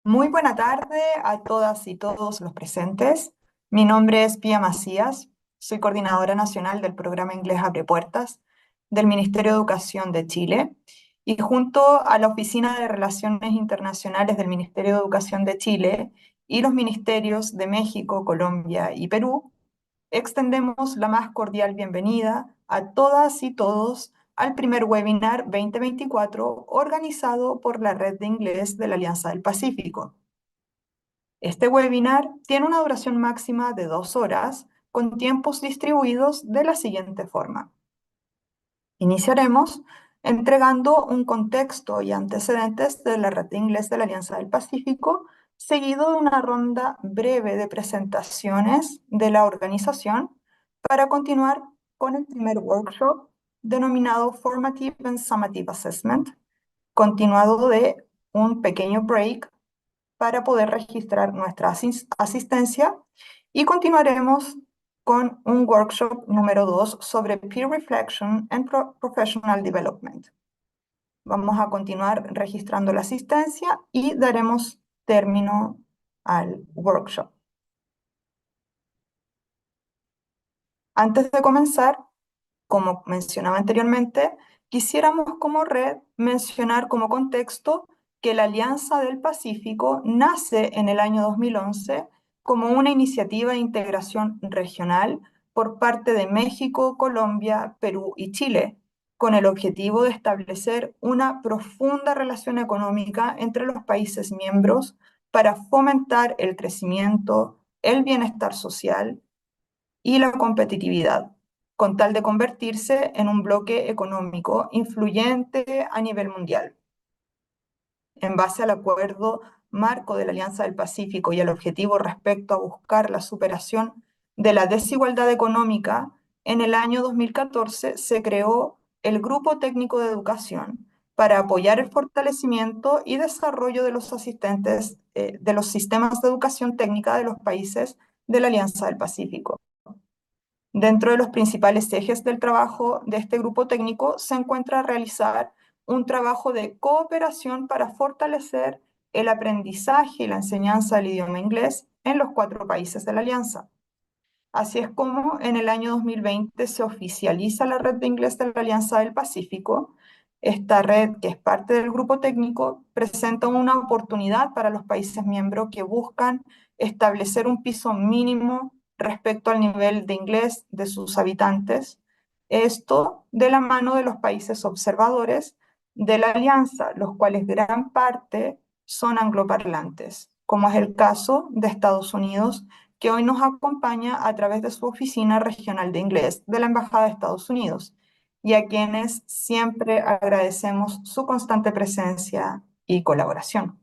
Muy buena tarde a todas y todos los presentes. Mi nombre es Pía Macías, soy coordinadora nacional del programa Inglés Abre Puertas del Ministerio de Educación de Chile y junto a la Oficina de Relaciones Internacionales del Ministerio de Educación de Chile y los ministerios de México, Colombia y Perú, extendemos la más cordial bienvenida a todas y todos al primer webinar 2024 organizado por la Red de Inglés de la Alianza del Pacífico. Este webinar tiene una duración máxima de 2 horas con tiempos distribuidos de la siguiente forma. Iniciaremos entregando un contexto y antecedentes de la Red de Inglés de la Alianza del Pacífico, seguido de una ronda breve de presentaciones de la organización para continuar con el primer workshop denominado Formative and Summative Assessment, continuado de un pequeño break para poder registrar nuestra asistencia y continuaremos con un workshop número 2 sobre Peer Reflection and Professional Development. Vamos a continuar registrando la asistencia y daremos término al workshop. Antes de comenzar, como mencionaba anteriormente, quisiéramos como red mencionar como contexto que la Alianza del Pacífico nace en el año 2011 como una iniciativa de integración regional por parte de México, Colombia, Perú y Chile, con el objetivo de establecer una profunda relación económica entre los países miembros para fomentar el crecimiento, el bienestar social y la competitividad, con tal de convertirse en un bloque económico influyente a nivel mundial. En base al acuerdo marco de la Alianza del Pacífico y el objetivo respecto a buscar la superación de la desigualdad económica, en el año 2014 se creó el Grupo Técnico de Educación para apoyar el fortalecimiento y desarrollo de los asistentes de los sistemas de educación técnica de los países de la Alianza del Pacífico. Dentro de los principales ejes del trabajo de este grupo técnico se encuentra realizar un trabajo de cooperación para fortalecer el aprendizaje y la enseñanza del idioma inglés en los 4 países de la Alianza. Así es como en el año 2020 se oficializa la Red de Inglés de la Alianza del Pacífico. Esta red, que es parte del grupo técnico, presenta una oportunidad para los países miembros que buscan establecer un piso mínimo respecto al nivel de inglés de sus habitantes. Esto de la mano de los países observadores de la Alianza, los cuales gran parte son angloparlantes, como es el caso de Estados Unidos, que hoy nos acompaña a través de su oficina regional de inglés de la Embajada de Estados Unidos, y a quienes siempre agradecemos su constante presencia y colaboración.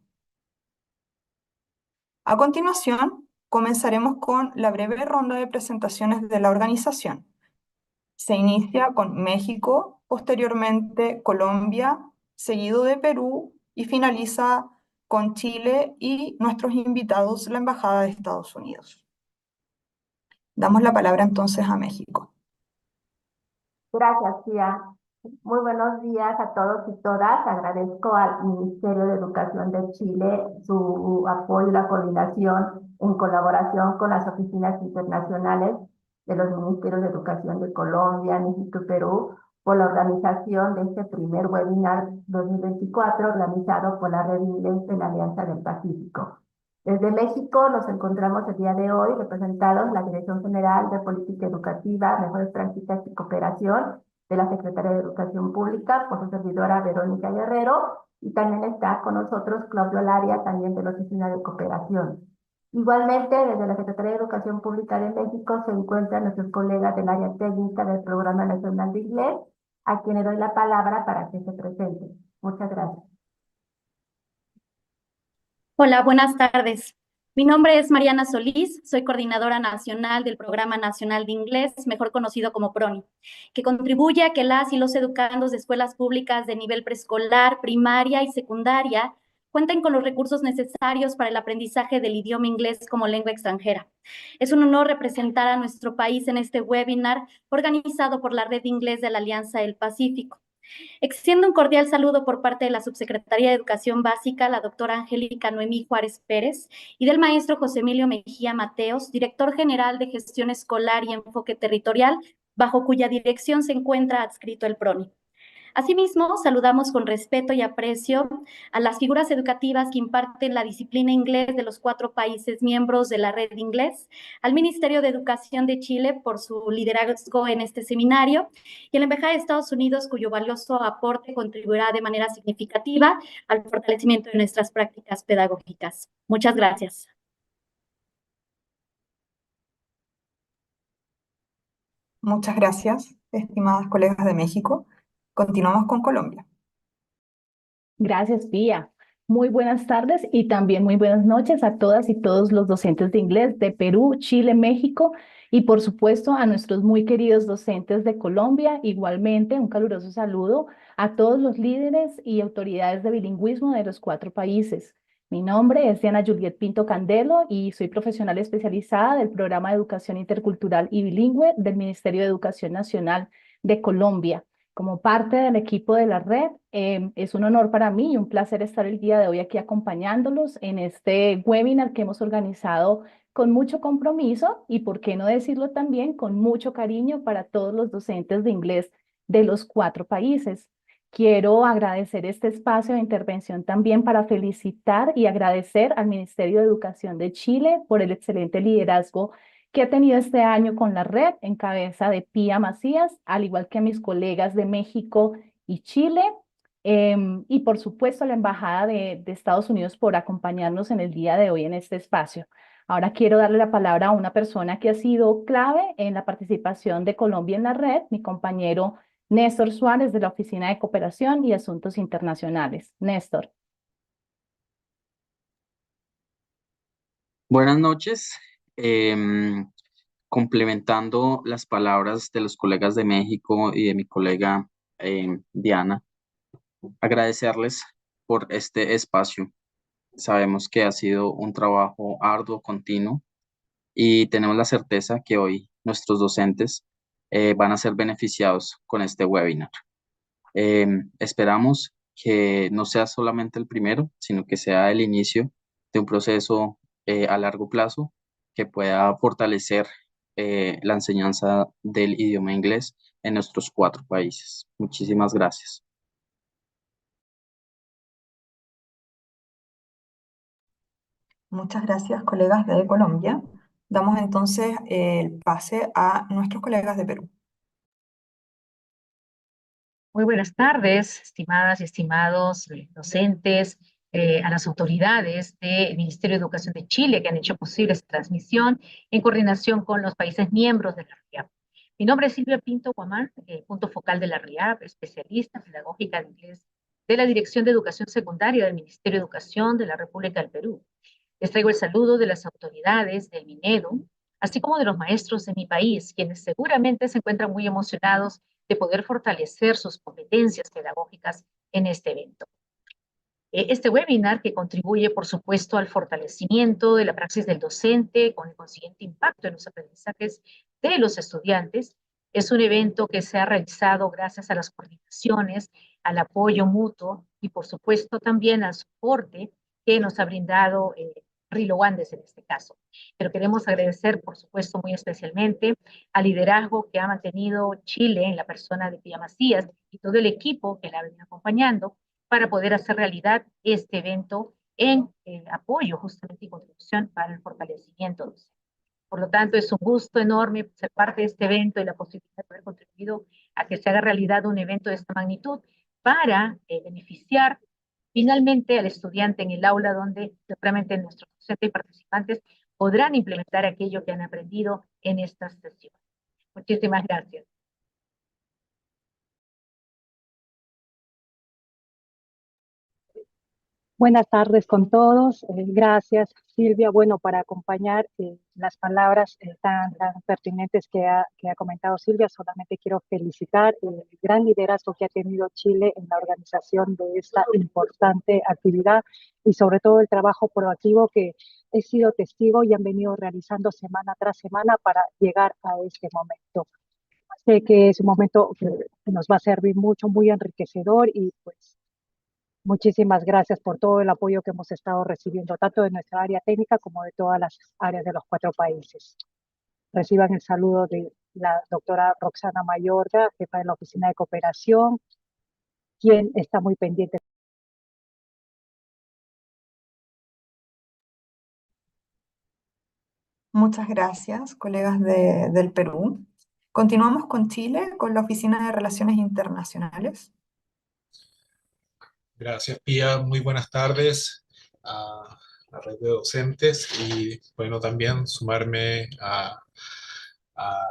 A continuación, comenzaremos con la breve ronda de presentaciones de la organización. Se inicia con México, posteriormente Colombia, seguido de Perú y finaliza con Chile y nuestros invitados, la Embajada de Estados Unidos. Damos la palabra entonces a México. Gracias, Tía. Muy buenos días a todos y todas. Agradezco al Ministerio de Educación de Chile su apoyo y la coordinación en colaboración con las oficinas internacionales de los Ministerios de Educación de Colombia, México y Perú por la organización de este primer webinar 2024 organizado por la Red Inglés de la Alianza del Pacífico. Desde México nos encontramos el día de hoy representados la Dirección General de Política Educativa, Mejores Prácticas y Cooperación de la Secretaría de Educación Pública, por su servidora Verónica Guerrero, y también está con nosotros Claudio Laria, también de la Oficina de Cooperación. Igualmente, desde la Secretaría de Educación Pública de México se encuentran nuestros colegas del área técnica del Programa Nacional de Inglés, a quienes doy la palabra para que se presenten. Muchas gracias. Hola, buenas tardes. Mi nombre es Mariana Solís, soy coordinadora nacional del Programa Nacional de Inglés, mejor conocido como PRONI, que contribuye a que las y los educandos de escuelas públicas de nivel preescolar, primaria y secundaria cuenten con los recursos necesarios para el aprendizaje del idioma inglés como lengua extranjera. Es un honor representar a nuestro país en este webinar organizado por la Red de Inglés de la Alianza del Pacífico. Extiendo un cordial saludo por parte de la Subsecretaría de Educación Básica, la doctora Angélica Noemí Juárez Pérez, y del maestro José Emilio Mejía Mateos, director general de Gestión Escolar y Enfoque Territorial, bajo cuya dirección se encuentra adscrito el PRONI. Asimismo, saludamos con respeto y aprecio a las figuras educativas que imparten la disciplina inglés de los 4 países miembros de la red de inglés, al Ministerio de Educación de Chile por su liderazgo en este seminario y a la Embajada de Estados Unidos, cuyo valioso aporte contribuirá de manera significativa al fortalecimiento de nuestras prácticas pedagógicas. Muchas gracias. Muchas gracias, estimadas colegas de México. Continuamos con Colombia. Gracias, Pía. Muy buenas tardes y también muy buenas noches a todas y todos los docentes de inglés de Perú, Chile, México y por supuesto a nuestros muy queridos docentes de Colombia. Igualmente, un caluroso saludo a todos los líderes y autoridades de bilingüismo de los 4 países. Mi nombre es Diana Juliet Pinto Candelo y soy profesional especializada del Programa de Educación Intercultural y Bilingüe del Ministerio de Educación Nacional de Colombia. Como parte del equipo de la red, es un honor para mí y un placer estar el día de hoy aquí acompañándolos en este webinar que hemos organizado con mucho compromiso y, por qué no decirlo también, con mucho cariño para todos los docentes de inglés de los 4 países. Quiero agradecer este espacio de intervención también para felicitar y agradecer al Ministerio de Educación de Chile por el excelente liderazgo que ha tenido este año con la red en cabeza de Pía Macías, al igual que a mis colegas de México y Chile, y por supuesto a la Embajada de Estados Unidos por acompañarnos en el día de hoy en este espacio. Ahora quiero darle la palabra a una persona que ha sido clave en la participación de Colombia en la red, mi compañero Néstor Suárez de la Oficina de Cooperación y Asuntos Internacionales. Néstor. Buenas noches. Complementando las palabras de los colegas de México y de mi colega Diana, agradecerles por este espacio. Sabemos que ha sido un trabajo arduo, continuo, y tenemos la certeza que hoy nuestros docentes van a ser beneficiados con este webinar. Esperamos que no sea solamente el primero, sino que sea el inicio de un proceso a largo plazo que pueda fortalecer la enseñanza del idioma inglés en nuestros 4 países. Muchísimas gracias. Muchas gracias, colegas de Colombia. Damos entonces el pase a nuestros colegas de Perú. Muy buenas tardes, estimadas y estimados docentes, a las autoridades del Ministerio de Educación de Chile que han hecho posible esta transmisión en coordinación con los países miembros de la RIAP. Mi nombre es Silvia Pinto Guamán, punto focal de la RIAP, especialista pedagógica de inglés de la Dirección de Educación Secundaria del Ministerio de Educación de la República del Perú. Les traigo el saludo de las autoridades del Minedu, así como de los maestros de mi país, quienes seguramente se encuentran muy emocionados de poder fortalecer sus competencias pedagógicas en este evento. Este webinar, que contribuye, por supuesto, al fortalecimiento de la praxis del docente, con el consiguiente impacto en los aprendizajes de los estudiantes, es un evento que se ha realizado gracias a las coordinaciones, al apoyo mutuo y, por supuesto, también al soporte que nos ha brindado Rilo Andes en este caso. Pero queremos agradecer, por supuesto, muy especialmente al liderazgo que ha mantenido Chile en la persona de Pía Macías y todo el equipo que la ha venido acompañando para poder hacer realidad este evento en apoyo justamente y contribución para el fortalecimiento. Por lo tanto, es un gusto enorme ser parte de este evento y la posibilidad de haber contribuido a que se haga realidad un evento de esta magnitud para beneficiar finalmente al estudiante en el aula, donde seguramente nuestros docentes y participantes podrán implementar aquello que han aprendido en estas sesiones. Muchísimas gracias. Buenas tardes con todos. Gracias, Silvia, bueno, para acompañar las palabras tan pertinentes que ha comentado Silvia. Solamente quiero felicitar el gran liderazgo que ha tenido Chile en la organización de esta importante actividad y sobre todo el trabajo proactivo que he sido testigo y han venido realizando semana tras semana para llegar a este momento. Sé que es un momento que nos va a servir mucho, muy enriquecedor y pues muchísimas gracias por todo el apoyo que hemos estado recibiendo, tanto de nuestra área técnica como de todas las áreas de los 4 países. Reciban el saludo de la doctora Roxana Mayorga, jefa de la Oficina de Cooperación, quien está muy pendiente. Muchas gracias, colegas del Perú. Continuamos con Chile, con la Oficina de Relaciones Internacionales. Gracias, Pía. Muy buenas tardes a la red de docentes y bueno, también sumarme a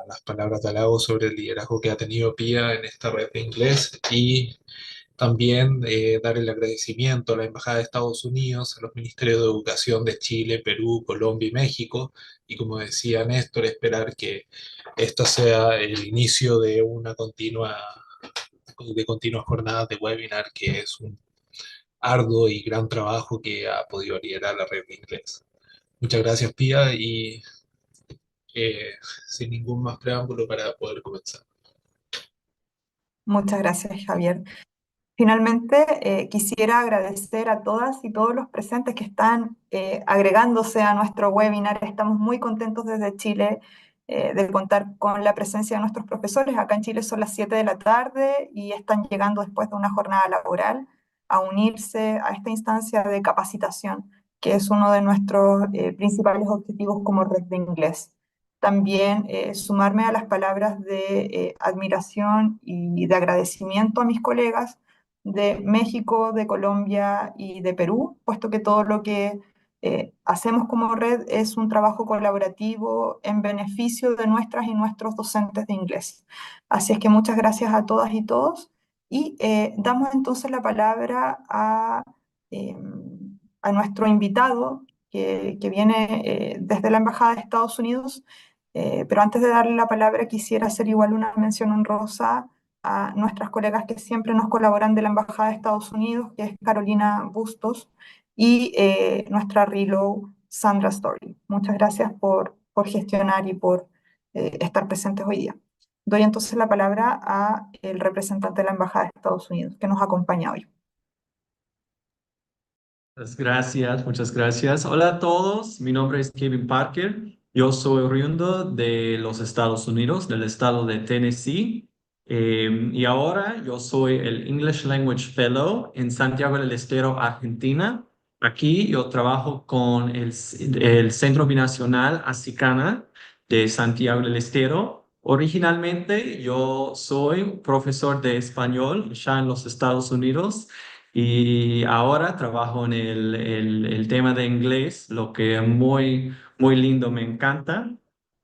las palabras de halago sobre el liderazgo que ha tenido Pía en esta red de inglés y también dar el agradecimiento a la Embajada de Estados Unidos, a los Ministerios de Educación de Chile, Perú, Colombia y México. Y como decía Néstor, esperar que esto sea el inicio de una continuas jornadas de webinar, que es un arduo y gran trabajo que ha podido liderar la red de inglés. Muchas gracias, Pía, y sin ningún más preámbulo para poder comenzar. Muchas gracias, Javier. Finalmente, quisiera agradecer a todas y todos los presentes que están agregándose a nuestro webinar. Estamos muy contentos desde Chile de contar con la presencia de nuestros profesores. Acá en Chile son las 7 de la tarde y están llegando después de una jornada laboral a unirse a esta instancia de capacitación, que es uno de nuestros principales objetivos como red de inglés. También sumarme a las palabras de admiración y de agradecimiento a mis colegas de México, de Colombia y de Perú, puesto que todo lo que hacemos como red es un trabajo colaborativo en beneficio de nuestras y nuestros docentes de inglés. Así es que muchas gracias a todas y todos y damos entonces la palabra eh, a nuestro invitado que viene desde la Embajada de Estados Unidos, pero antes de darle la palabra quisiera hacer igual una mención honrosa a nuestras colegas que siempre nos colaboran de la Embajada de Estados Unidos, que es Carolina Bustos, y nuestra Reload, Sandra Story. Muchas gracias por gestionar y por estar presentes hoy día. Doy entonces la palabra al representante de la Embajada de Estados Unidos, que nos acompaña hoy. Muchas gracias, muchas gracias. Hola a todos, mi nombre es Kevin Parker. Yo soy oriundo de los Estados Unidos, del estado de Tennessee. Y ahora yo soy el English Language Fellow en Santiago del Estero, Argentina. Aquí yo trabajo con el Centro Binacional Acicana de Santiago del Estero. Originalmente yo soy profesor de español ya en los Estados Unidos. Y ahora trabajo en el tema de inglés, lo que muy lindo, me encanta.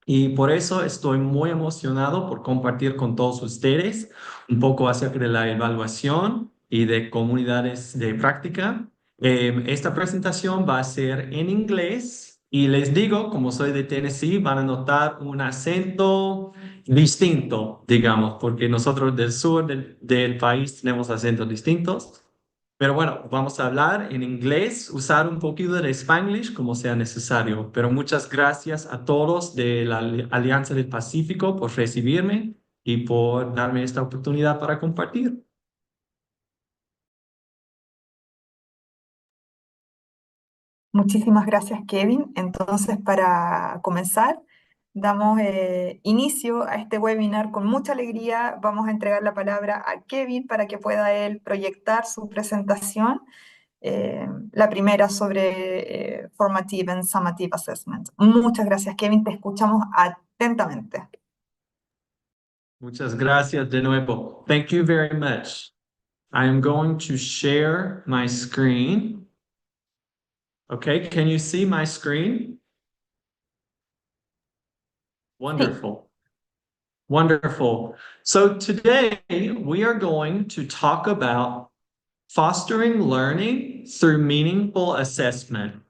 Y por eso estoy muy emocionado por compartir con todos ustedes un poco acerca de la evaluación y de comunidades de práctica. Esta presentación va a ser en inglés y les digo, como soy de Tennessee, van a notar un acento distinto, digamos, porque nosotros del sur del país tenemos acentos distintos. Pero bueno, vamos a hablar en inglés, usar un poquito de Spanglish como sea necesario. Pero muchas gracias a todos de la Alianza del Pacífico por recibirme y por darme esta oportunidad para compartir. Muchísimas gracias, Kevin. Entonces, para comenzar, damos inicio a este webinar con mucha alegría. Vamos a entregar la palabra a Kevin para que pueda él proyectar su presentación, la primera sobre Formative and Summative Assessment. Muchas gracias, Kevin. Te escuchamos atentamente. Muchas gracias de nuevo. Thank you very much. I am going to share my screen. Okay, can you see my screen? Wonderful. Wonderful. So today we are going to talk about fostering learning through meaningful assessment.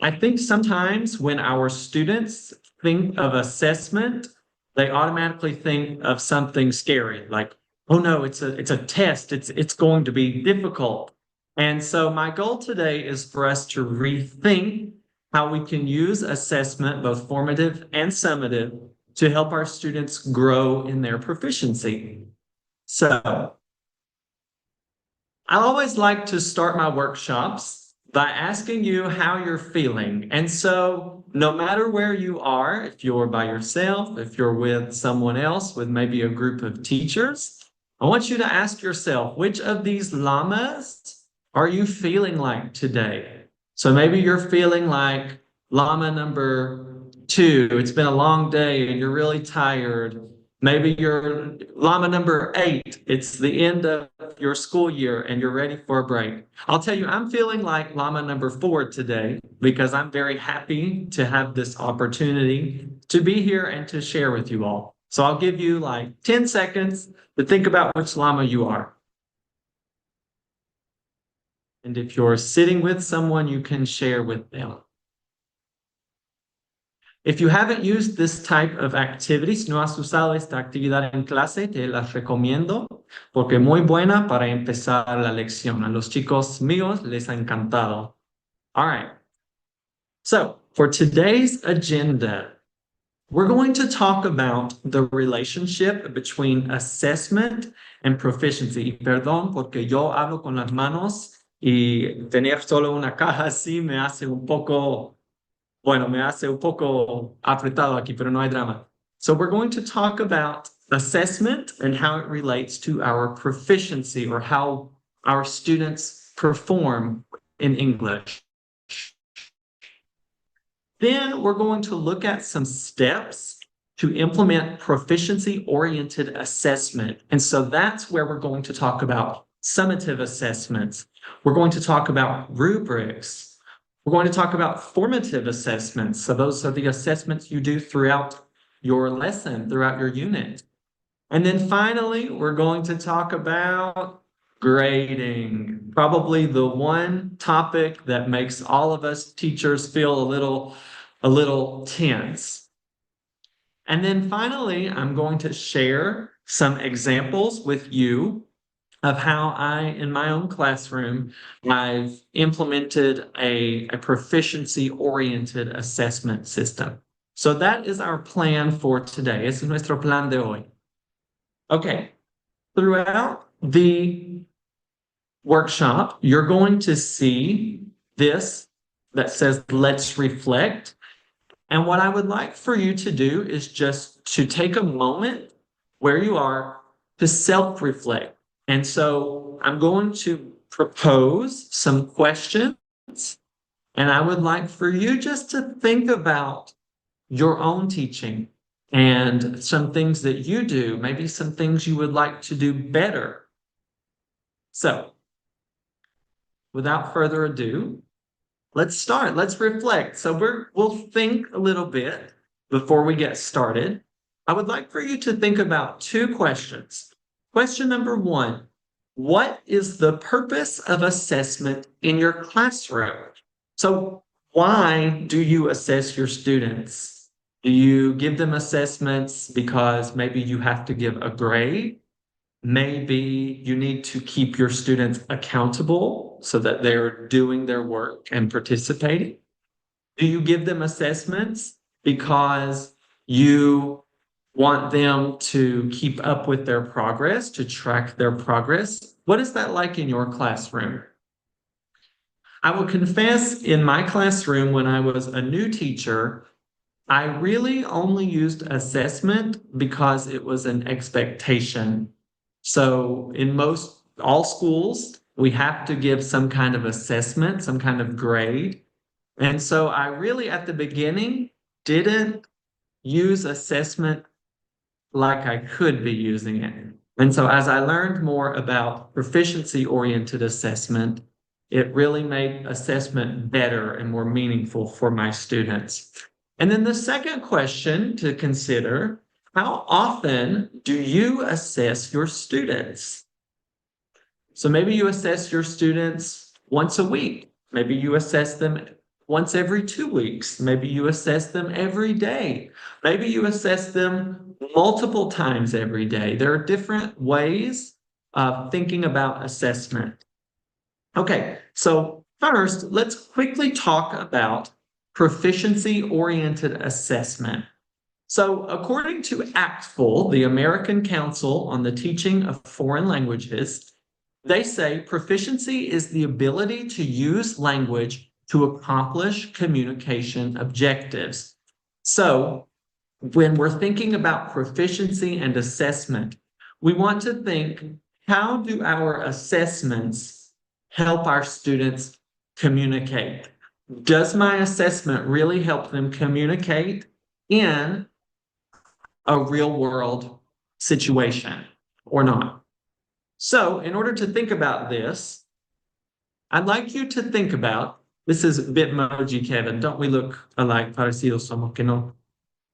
I think sometimes when our students think of assessment, they automatically think of something scary, like, oh no, it's a test, it's going to be difficult. And so my goal today is for us to rethink how we can use assessment, both formative and summative, to help our students grow in their proficiency. So, I always like to start my workshops by asking you how you're feeling. And so, no matter where you are, if you're by yourself, if you're with someone else, with maybe a group of teachers, I want you to ask yourself, which of these llamas are you feeling like today? So maybe you're feeling like llama number 2. It's been a long day and you're really tired. Maybe you're llama number 8. It's the end of your school year and you're ready for a break. I'll tell you, I'm feeling like llama number 4 today because I'm very happy to have this opportunity to be here and to share with you all. So I'll give you like 10 seconds to think about which llama you are. And if you're sitting with someone, you can share with them. If you haven't used this type of activity, si no has usado esta actividad en clase, te las recomiendo porque es muy buena para empezar la lección. A los chicos míos les ha encantado. All right. So for today's agenda, we're going to talk about the relationship between assessment and proficiency. Y perdón porque yo hablo con las manos y tener solo una caja así me hace un poco... Bueno, me hace un poco apretado aquí, pero no hay drama. So we're going to talk about assessment and how it relates to our proficiency or how our students perform in English. Then we're going to look at some steps to implement proficiency-oriented assessment. And so that's where we're going to talk about summative assessments. We're going to talk about rubrics. We're going to talk about formative assessments. So those are the assessments you do throughout your lesson, throughout your unit. And then finally, we're going to talk about grading, probably the one topic that makes all of us teachers feel a little tense. And then finally, I'm going to share some examples with you of how in my own classroom, I've implemented a proficiency-oriented assessment system. So that is our plan for today. Ese es nuestro plan de hoy. Okay, throughout the workshop, you're going to see this that says, let's reflect. And what I would like for you to do is just to take a moment where you are to self-reflect. And so I'm going to propose some questions, and I would like for you just to think about your own teaching and some things that you do, maybe some things you would like to do better. So, without further ado, let's start. Let's reflect. So we'll think a little bit before we get started. I would like for you to think about 2 questions. Question number 1, what is the purpose of assessment in your classroom? So why do you assess your students? Do you give them assessments because maybe you have to give a grade? Maybe you need to keep your students accountable so that they're doing their work and participating. Do you give them assessments because you want them to keep up with their progress, to track their progress? What is that like in your classroom? I will confess, in my classroom, when I was a new teacher, I really only used assessment because it was an expectation. So in all schools, we have to give some kind of assessment, some kind of grade. And so I really, at the beginning, didn't use assessment like I could be using it. And so as I learned more about proficiency-oriented assessment, it really made assessment better and more meaningful for my students. And then the second question to consider, how often do you assess your students? So maybe you assess your students once a week. Maybe you assess them once every 2 weeks. Maybe you assess them every day. Maybe you assess them multiple times every day. There are different ways of thinking about assessment. Okay, so first, let's quickly talk about proficiency-oriented assessment. So according to ACTFL, the American Council on the Teaching of Foreign Languages, they say proficiency is the ability to use language to accomplish communication objectives. So when we're thinking about proficiency and assessment, we want to think, how do our assessments help our students communicate? Does my assessment really help them communicate in a real world situation or not? So in order to think about this, I'd like you to think about, this is Bitmoji, Kevin, don't we look alike? Parecidos somos que no.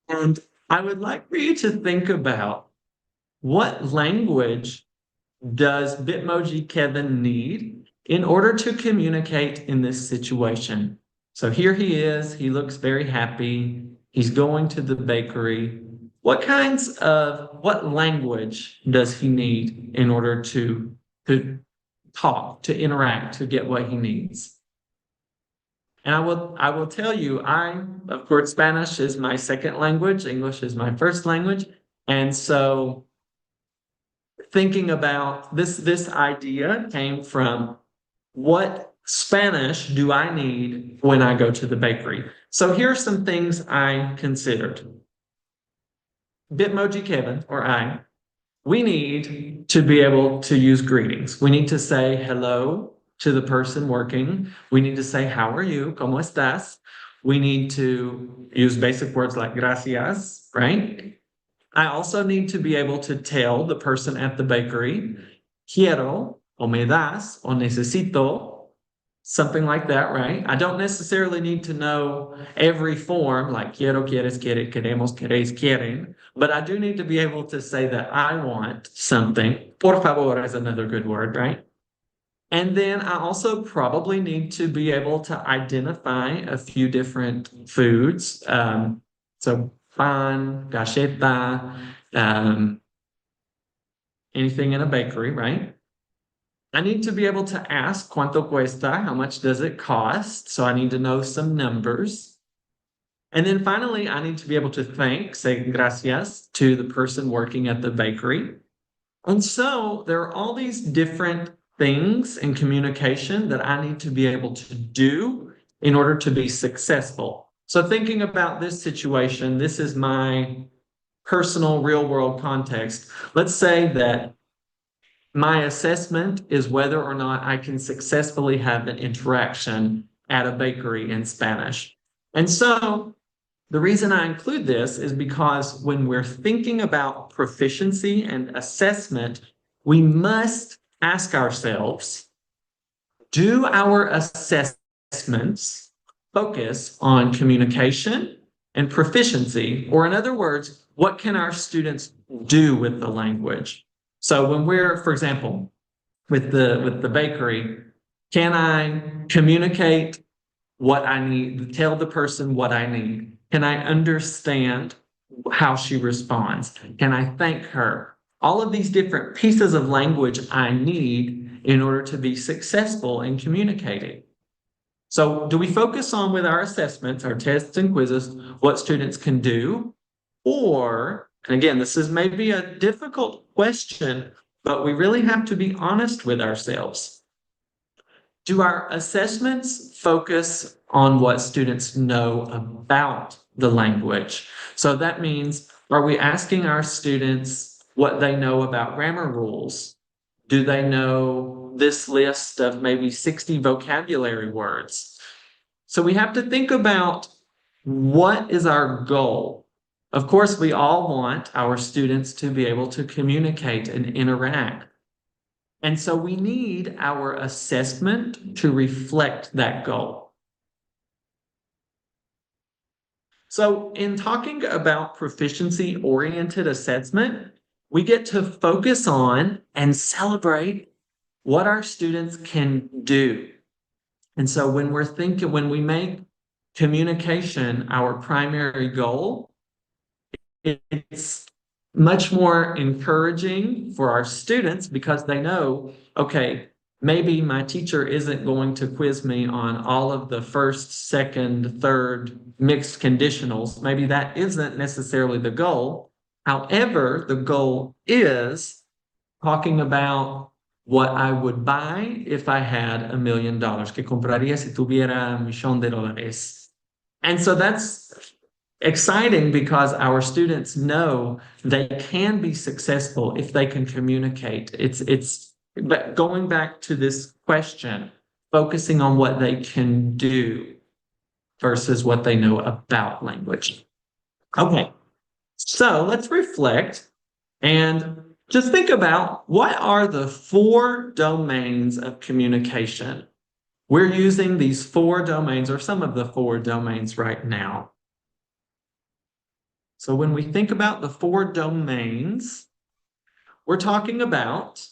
And I would like for you to think about, what language does Bitmoji Kevin need in order to communicate in this situation? So here he is, he looks very happy, he's going to the bakery. What language does he need in order to talk, to interact, to get what he needs? And I will tell you, of course, Spanish is my second language, English is my first language. And so thinking about this idea came from, what Spanish do I need when I go to the bakery? So here are some things I considered. Bitmoji Kevin, or I, we need to be able to use greetings. We need to say hello to the person working. We need to say, how are you? ¿Cómo estás? We need to use basic words like gracias, right? I also need to be able to tell the person at the bakery, quiero, o me das, o necesito, something like that, right? I don't necessarily need to know every form, like quiero, quieres, quiere, queremos, queréis, quieren, but I do need to be able to say that I want something. Por favor is another good word, right? And then I also probably need to be able to identify a few different foods. So pan, galleta, anything in a bakery, right? I need to be able to ask cuánto cuesta, how much does it cost? So I need to know some numbers. And then finally, I need to be able to thank, say gracias, to the person working at the bakery. And so there are all these different things in communication that I need to be able to do in order to be successful. So thinking about this situation, this is my personal real world context. Let's say that my assessment is whether or not I can successfully have an interaction at a bakery in Spanish. And so the reason I include this is because when we're thinking about proficiency and assessment, we must ask ourselves, do our assessments focus on communication and proficiency? Or in other words, what can our students do with the language? So when we're, for example, with the bakery, can I communicate what I need, tell the person what I need? Can I understand how she responds? Can I thank her? All of these different pieces of language I need in order to be successful in communicating. So do we focus on, with our assessments, our tests and quizzes, what students can do? Or, and again, this is maybe a difficult question, but we really have to be honest with ourselves. Do our assessments focus on what students know about the language? So that means, are we asking our students what they know about grammar rules? Do they know this list of maybe 60 vocabulary words? So we have to think about, what is our goal? Of course, we all want our students to be able to communicate and interact. And so we need our assessment to reflect that goal. So in talking about proficiency-oriented assessment, we get to focus on and celebrate what our students can do. And so when we make communication our primary goal, it's much more encouraging for our students, because they know, okay, Maybe my teacher isn't going to quiz me on all of the first, second, third mixed conditionals. Maybe that isn't necessarily the goal. However, the goal is talking about what I would buy if I had $1 million, que compraría si tuviera $1,000,000. And so that's exciting because our students know they can be successful if they can communicate. But going back to this question, focusing on what they can do versus what they know about language. Okay, so let's reflect and just think about what are the 4 domains of communication. We're using these 4 domains or some of the 4 domains right now. So when we think about the 4 domains, we're talking about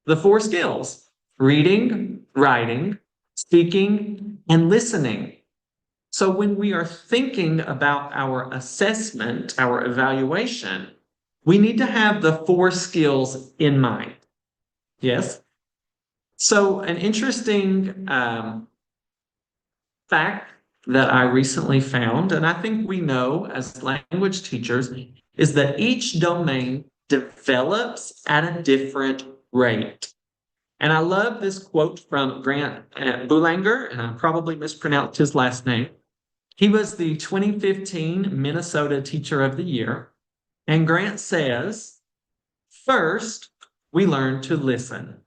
the 4 skills: reading, writing, speaking, and listening. So when we are thinking about our assessment, our evaluation, we need to have the 4 skills in mind. Yes? So an interesting fact that I recently found, and I think we know as language teachers, is that each domain develops at a different rate. And I love this quote from Grant Boulanger, and I probably mispronounced his last name. He was the 2015 Minnesota Teacher of the Year. And Grant says, first, we learn to listen.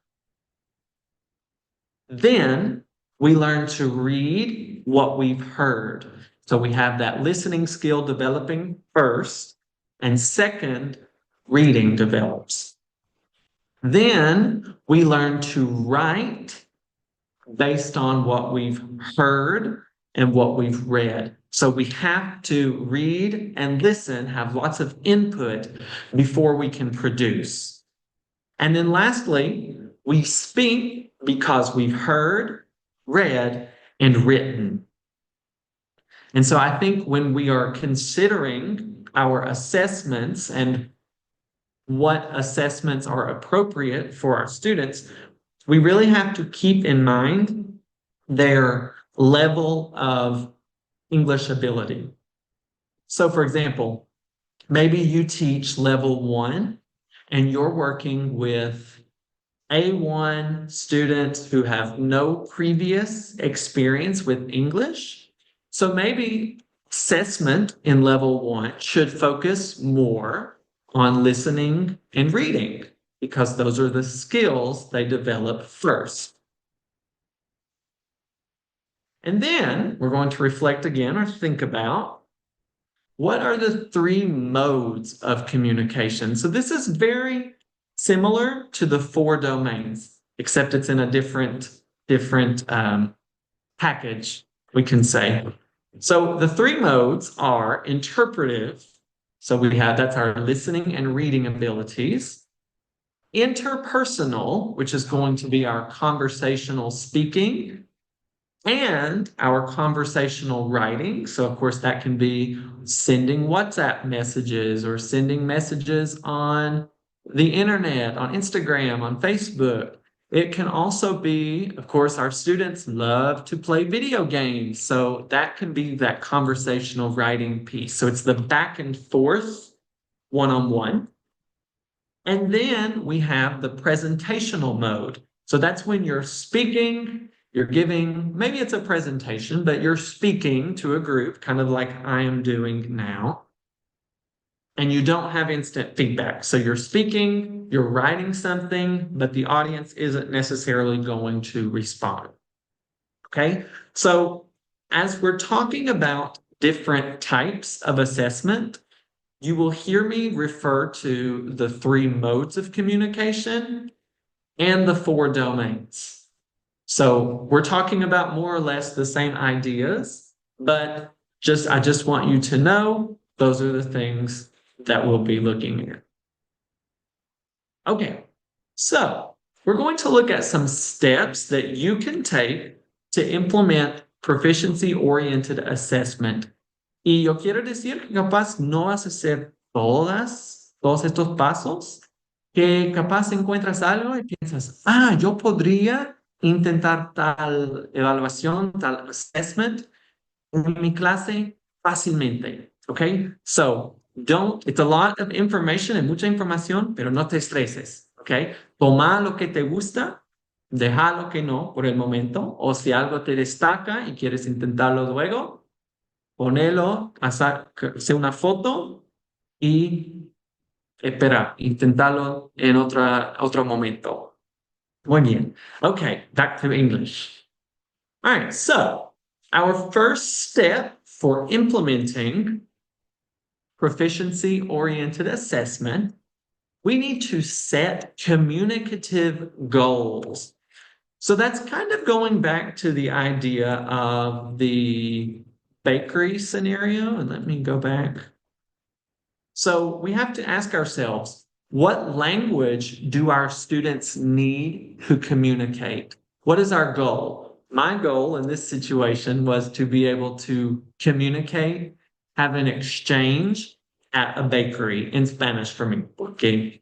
Then we learn to read what we've heard. So we have that listening skill developing first, and second, reading develops. Then we learn to write based on what we've heard and what we've read. So we have to read and listen, have lots of input before we can produce. And then lastly, we speak because we've heard, read, and written. And so I think when we are considering our assessments and what assessments are appropriate for our students, we really have to keep in mind their level of English ability. So for example, maybe you teach level 1 and you're working with A1 students who have no previous experience with English. So maybe assessment in level 1 should focus more on listening and reading because those are the skills they develop first. And then we're going to reflect again or think about what are the 3 modes of communication. So this is very similar to the 4 domains, except it's in a different package, we can say. So the 3 modes are interpretive. So that's our listening and reading abilities. Interpersonal, which is going to be our conversational speaking, and our conversational writing. So of course that can be sending WhatsApp messages or sending messages on the internet, on Instagram, on Facebook. It can also be, of course, our students love to play video games. So that can be that conversational writing piece. So it's the back and forth one-on-one. And then we have the presentational mode. So that's when you're speaking, you're giving, maybe it's a presentation, but you're speaking to a group, kind of like I am doing now. And you don't have instant feedback. So you're speaking, you're writing something, but the audience isn't necessarily going to respond. Okay? So as we're talking about different types of assessment, you will hear me refer to the 3 modes of communication and the 4 domains. So we're talking about more or less the same ideas, but I just want you to know those are the things that we'll be looking at. Okay, so we're going to look at some steps that you can take to implement proficiency-oriented assessment. Y yo quiero decir que capaz no vas a hacer todos estos pasos, que capaz encuentras algo y piensas, yo podría intentar tal evaluación, tal assessment en mi clase fácilmente. Okay? So, it's a lot of information, es mucha información, pero no te estreses. Okay? Toma lo que te gusta, deja lo que no por el momento, o si algo te destaca y quieres intentarlo luego, ponelo, hacer una foto y espera, intentarlo en otro momento. Muy bien. Okay, back to English. All right, so our first step for implementing proficiency-oriented assessment, we need to set communicative goals. So that's kind of going back to the idea of the bakery scenario. And let me go back. So we have to ask ourselves, what language do our students need to communicate? What is our goal? My goal in this situation was to be able to communicate, have an exchange at a bakery in Spanish for me, porque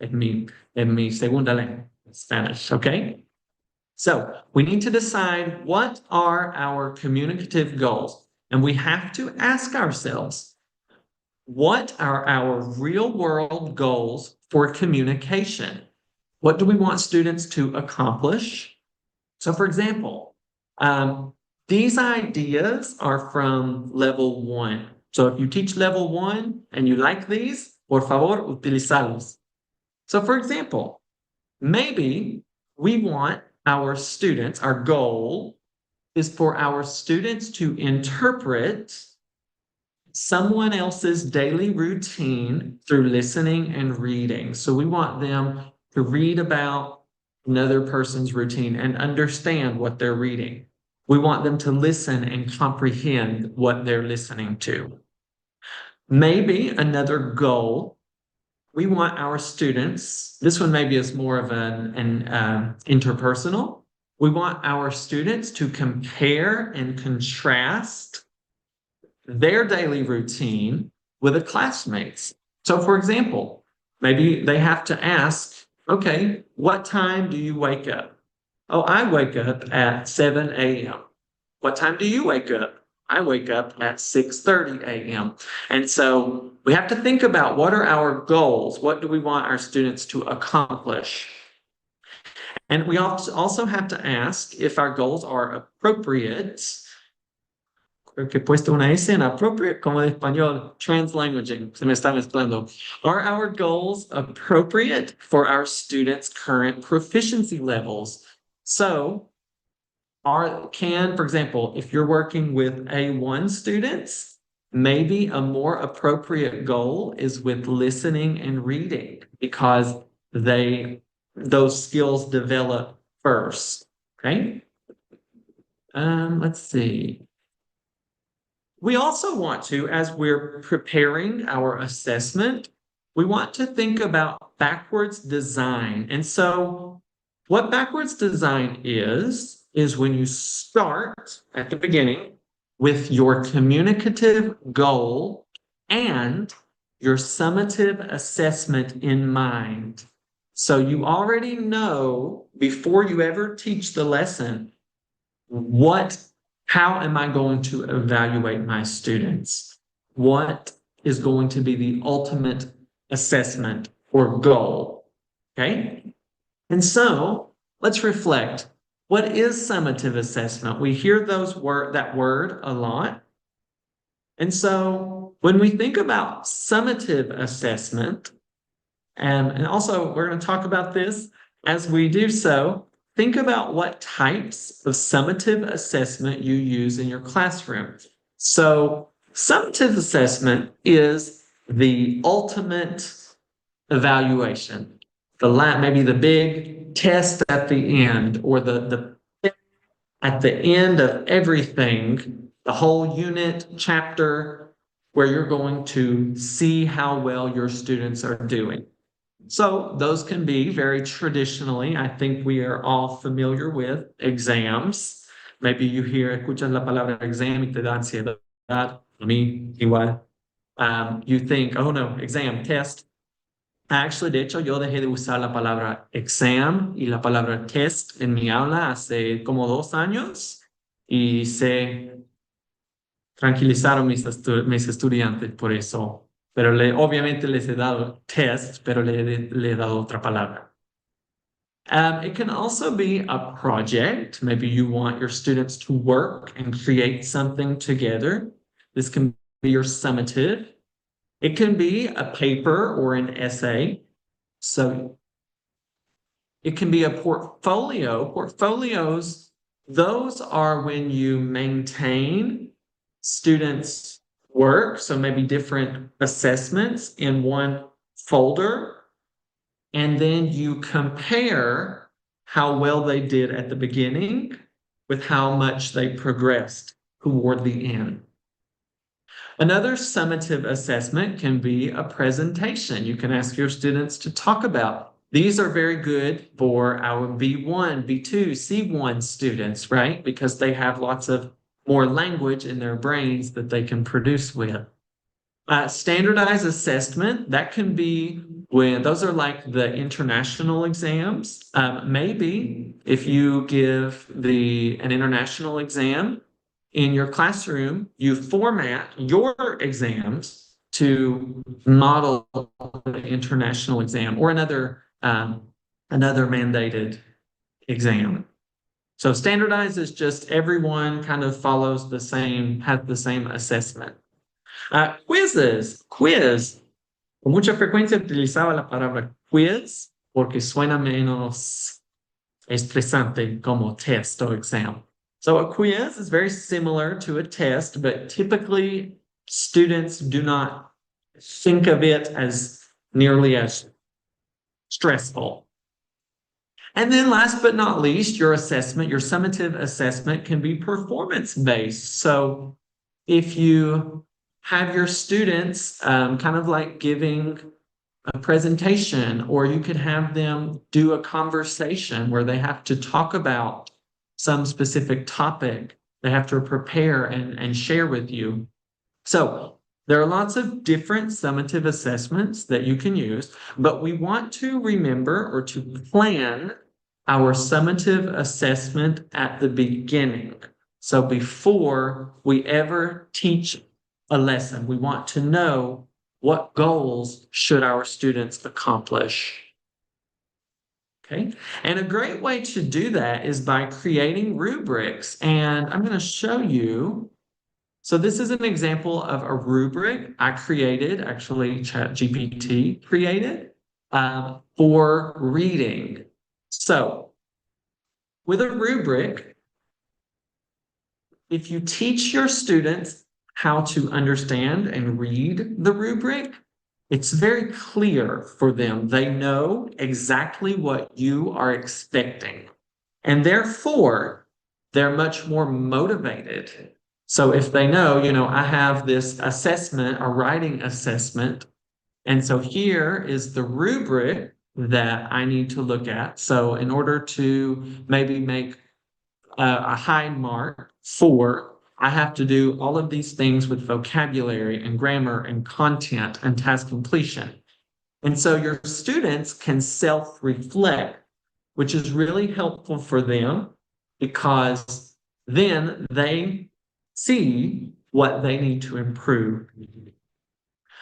es mi segunda lengua, Spanish, okay? So we need to decide what are our communicative goals, and we have to ask ourselves, what are our real world goals for communication? What do we want students to accomplish? So for example, these ideas are from level 1. So if you teach level 1 and you like these, por favor, utilizarlos. So for example, maybe we want our students, our goal is for our students to interpret someone else's daily routine through listening and reading. So we want them to read about another person's routine and understand what they're reading. We want them to listen and comprehend what they're listening to. Maybe another goal, we want our students, this one maybe is more of an interpersonal. We want our students to compare and contrast their daily routine with a classmate's. So for example, maybe they have to ask, okay, what time do you wake up? Oh, I wake up at 7 a.m. What time do you wake up? I wake up at 6:30 a.m. And so we have to think about what are our goals? What do we want our students to accomplish? And we also have to ask if our goals are appropriate. Creo que he puesto una S en appropriate como en español, translanguaging, se me está mezclando. Are our goals appropriate for our students' current proficiency levels? So, for example, if you're working with A1 students, maybe a more appropriate goal is with listening and reading because those skills develop first, okay? Let's see. We also want to, as we're preparing our assessment, we want to think about backwards design. And so what backwards design is when you start at the beginning with your communicative goal and your summative assessment in mind. So you already know before you ever teach the lesson, how am I going to evaluate my students? What is going to be the ultimate assessment or goal? Okay? And so let's reflect. What is summative assessment? We hear that word a lot. And so when we think about summative assessment, and also we're going to talk about this as we do so, think about what types of summative assessment you use in your classroom. So summative assessment is the ultimate evaluation. Maybe the big test at the end, or at the end of everything, the whole unit, chapter, where you're going to see how well your students are doing. So those can be very traditionally, I think we are all familiar with exams. Maybe you escuchas la palabra exam y te da ansiedad. A mí igual. You think, oh no, exam, test. Actually, de hecho, yo dejé de usar la palabra exam y la palabra test en mi aula hace como 2 años y se tranquilizaron mis estudiantes por eso. Pero obviamente les he dado test, pero le he dado otra palabra. It can also be a project. Maybe you want your students to work and create something together. This can be your summative. It can be a paper or an essay. So it can be a portfolio. Portfolios, those are when you maintain students' work, so maybe different assessments in one folder, and then you compare how well they did at the beginning with how much they progressed toward the end. Another summative assessment can be a presentation. You can ask your students to talk about. These are very good for our B1, B2, C1 students, right? Because they have lots of more language in their brains that they can produce with. Standardized assessment, that can be when those are like the international exams. Maybe if you give an international exam in your classroom, you format your exams to model the international exam or another mandated exam. So standardized is just everyone kind of follows the same, has the same assessment. Quizzes, quiz. Con mucha frecuencia utilizaba la palabra quiz porque suena menos estresante como test or exam. So a quiz is very similar to a test, but typically students do not think of it as nearly as stressful. And then last but not least, your assessment, your summative assessment can be performance-based. So if you have your students kind of like giving a presentation, or you could have them do a conversation where they have to talk about some specific topic they have to prepare and share with you. So there are lots of different summative assessments that you can use, but we want to remember or to plan our summative assessment at the beginning. So before we ever teach a lesson, we want to know what goals should our students accomplish. Okay, and a great way to do that is by creating rubrics. And I'm going to show you. So this is an example of a rubric I created, actually ChatGPT created for reading. So with a rubric, if you teach your students how to understand and read the rubric, it's very clear for them. They know exactly what you are expecting. And therefore, they're much more motivated. So if they know, I have this assessment, a writing assessment, and so here is the rubric that I need to look at. So in order to maybe make a high mark 4, I have to do all of these things with vocabulary and grammar and content and task completion. And so your students can self-reflect, which is really helpful for them because then they see what they need to improve.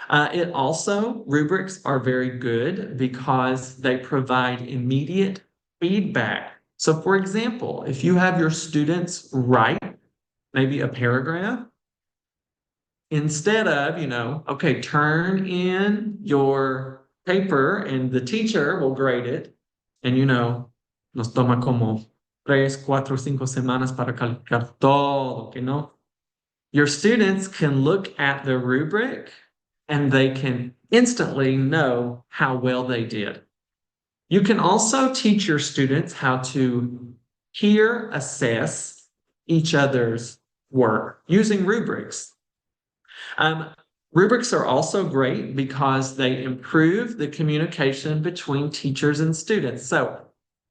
Rubrics are very good because they provide immediate feedback. So for example, if you have your students write maybe a paragraph, instead of, okay, turn in your paper and the teacher will grade it, and nos toma como 3, 4, 5 semanas para calificar todo, Your students can look at the rubric and they can instantly know how well they did. You can also teach your students how to peer assess each other's work using rubrics. Rubrics are also great because they improve the communication between teachers and students. So,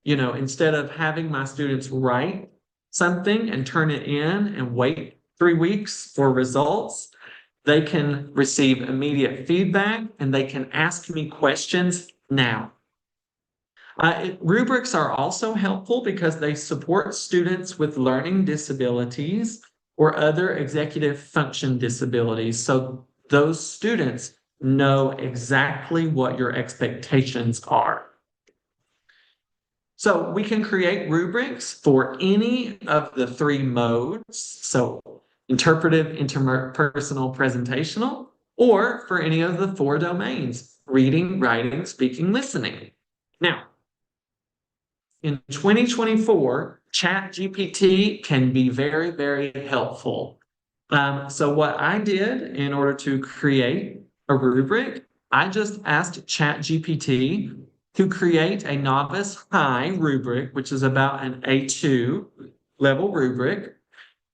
instead of having my students write something and turn it in and wait 3 weeks for results, They can receive immediate feedback, and they can ask me questions now. Rubrics are also helpful because they support students with learning disabilities or other executive function disabilities. So those students know exactly what your expectations are. So we can create rubrics for any of the three modes. So interpretive, interpersonal, presentational, or for any of the four domains: reading, writing, speaking, listening. Now, in 2024, ChatGPT can be very, very helpful. So what I did in order to create a rubric, I just asked ChatGPT to create a novice high rubric, which is about an A2 level rubric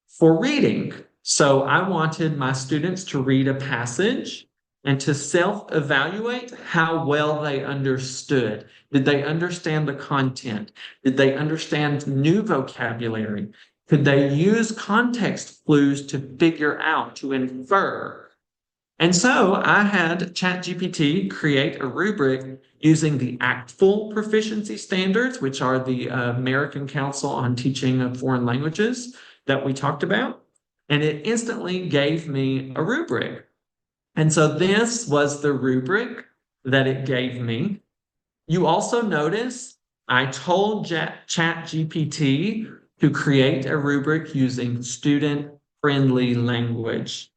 for reading. So I wanted my students to read a passage and to self-evaluate how well they understood. Did they understand the content? Did they understand new vocabulary? Could they use context clues to figure out, to infer? And so I had ChatGPT create a rubric using the ACTFL proficiency standards, which are the American Council on Teaching of Foreign Languages that we talked about. And it instantly gave me a rubric. And so this was the rubric that it gave me. You also notice I told ChatGPT to create a rubric using student-friendly language,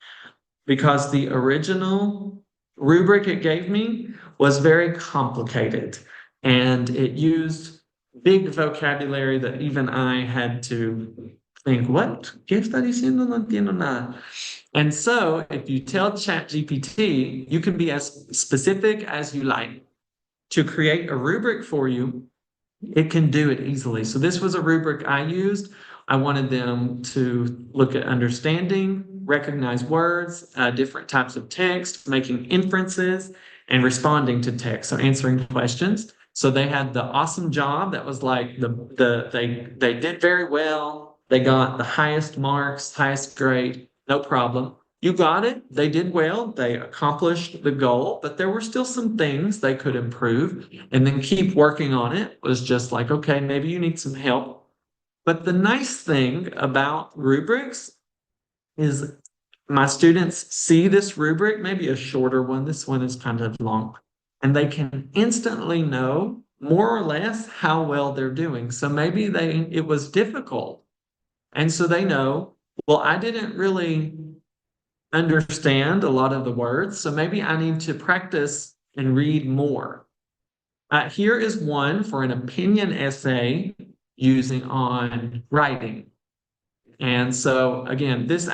because the original rubric it gave me was very complicated and it used big vocabulary that even I had to think, what? ¿Qué está diciendo? No entiendo nada. And so if you tell ChatGPT, you can be as specific as you like to create a rubric for you. It can do it easily. So this was a rubric I used. I wanted them to look at understanding, recognize words, different types of text, making inferences, and responding to text, so answering questions. So they had the awesome job that was like they did very well. They got the highest marks, highest grade, no problem. You got it. They did well. They accomplished the goal, but there were still some things they could improve, and then keep working on it was just like, okay, maybe you need some help. But the nice thing about rubrics is my students see this rubric, maybe a shorter one. This one is kind of long, and they can instantly know more or less how well they're doing. So maybe it was difficult. And so they know, well, I didn't really understand a lot of the words, so maybe I need to practice and read more. Here is one for an opinion essay using on writing. And so again, this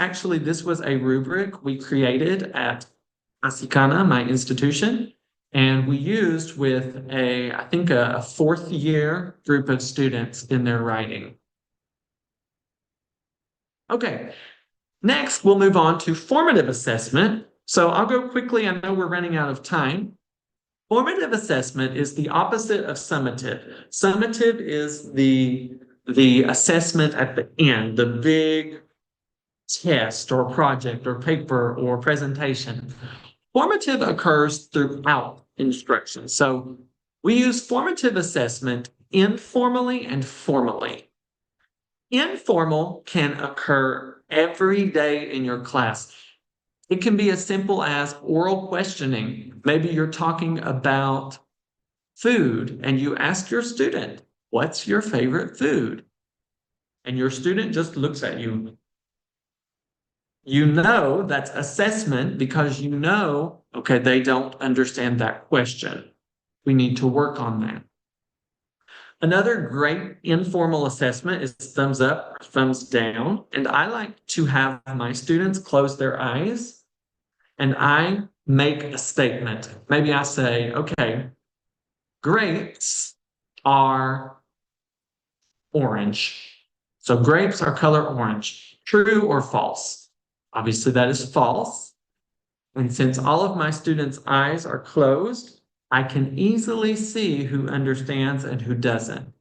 was a rubric we created at Asicana, my institution, and we used with I think a fourth year group of students in their writing. Okay. Next, we'll move on to formative assessment. So I'll go quickly. I know we're running out of time. Formative assessment is the opposite of summative. Summative is the assessment at the end, the big test or project or paper or presentation. Formative occurs throughout instruction. So we use formative assessment informally and formally. Informal can occur every day in your class. It can be as simple as oral questioning. Maybe you're talking about food and you ask your student, what's your favorite food? And your student just looks at you. You know that's assessment because you know, okay, they don't understand that question. We need to work on that. Another great informal assessment is thumbs up or thumbs down. And I like to have my students close their eyes and I make a statement. Maybe I say, okay, grapes are orange. So grapes are color orange. True or false? Obviously that is false. And since all of my students' eyes are closed, I can easily see who understands and who doesn't.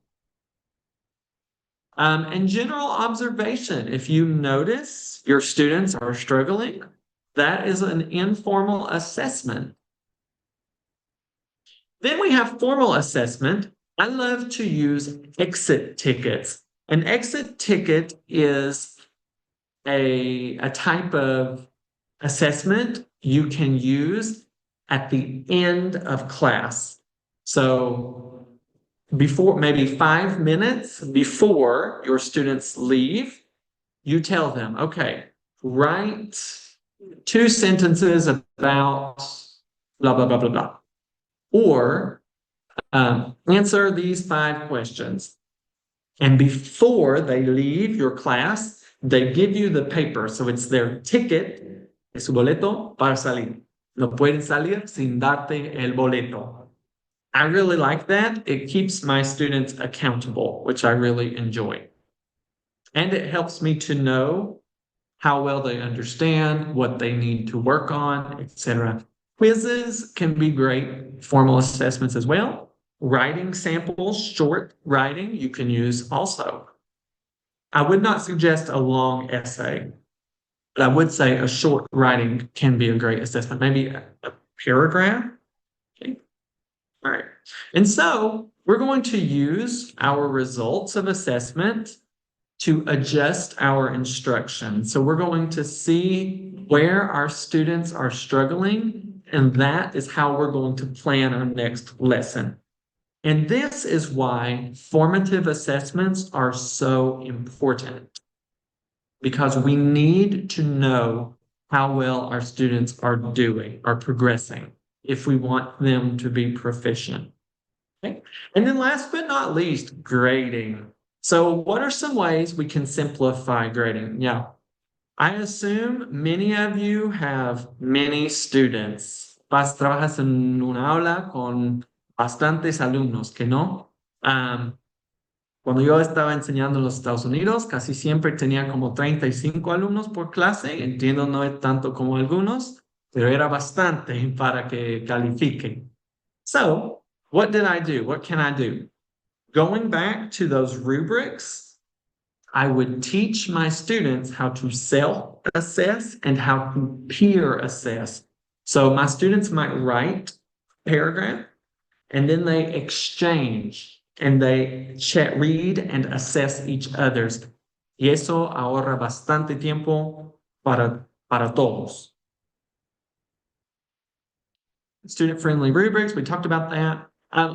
And general observation, if you notice your students are struggling, That is an informal assessment. Then we have formal assessment. I love to use exit tickets. An exit ticket is a type of assessment you can use at the end of class. So before, maybe 5 minutes before your students leave, you tell them, okay, write 2 sentences about blah, blah, blah, blah, blah. Or answer these 5 questions. And before they leave your class, they give you the paper. So it's their ticket, es su boleto para salir. No pueden salir sin darte el boleto. I really like that. It keeps my students accountable, which I really enjoy. And it helps me to know how well they understand, what they need to work on, etc. Quizzes can be great formal assessments as well. Writing samples, short writing, you can use also. I would not suggest a long essay, but I would say a short writing can be a great assessment, maybe a paragraph. Okay. All right. And so we're going to use our results of assessment to adjust our instruction. So we're going to see where our students are struggling, and that is how we're going to plan our next lesson. And this is why formative assessments are so important, because we need to know how well our students are doing, are progressing, if we want them to be proficient. Okay? And then last but not least, grading. So what are some ways we can simplify grading? Yeah, I assume many of you have many students. Trabajas en una aula con bastantes alumnos, ¿que no? Cuando yo estaba enseñando en los Estados Unidos, casi siempre tenía como 35 alumnos por clase. Entiendo, no es tanto como algunos, pero era bastante para que califiquen. So, what did I do? What can I do? Going back to those rubrics, I would teach my students how to self-assess and how to peer assess. So my students might write a paragraph, and then they exchange and they read and assess each other's. Y eso ahorra bastante tiempo para todos. Student-friendly rubrics, we talked about that.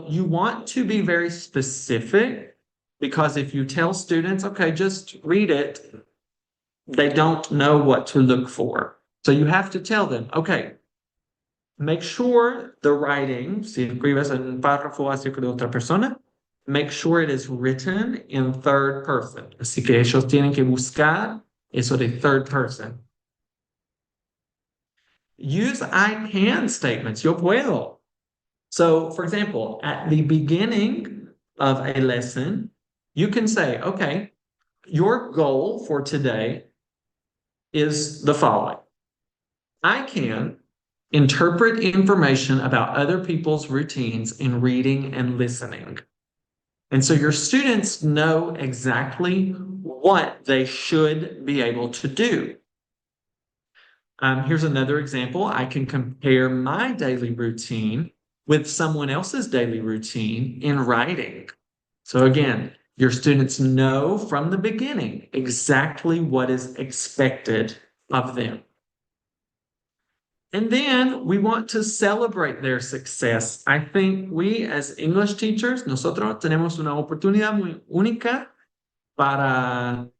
You want to be very specific, because if you tell students, okay, just read it, they don't know what to look for. So you have to tell them, okay, make sure the writing, si escribes un párrafo acerca de otra persona, make sure it is written in third person. Así que ellos tienen que buscar eso de third person. Use I can statements. Yo puedo. So, for example, at the beginning of a lesson, you can say, okay, your goal for today is the following. I can interpret information about other people's routines in reading and listening. And so your students know exactly what they should be able to do. Here's another example. I can compare my daily routine with someone else's daily routine in writing. So again, your students know from the beginning exactly what is expected of them. And then we want to celebrate their success. I think we as English teachers, nosotros tenemos una oportunidad muy única para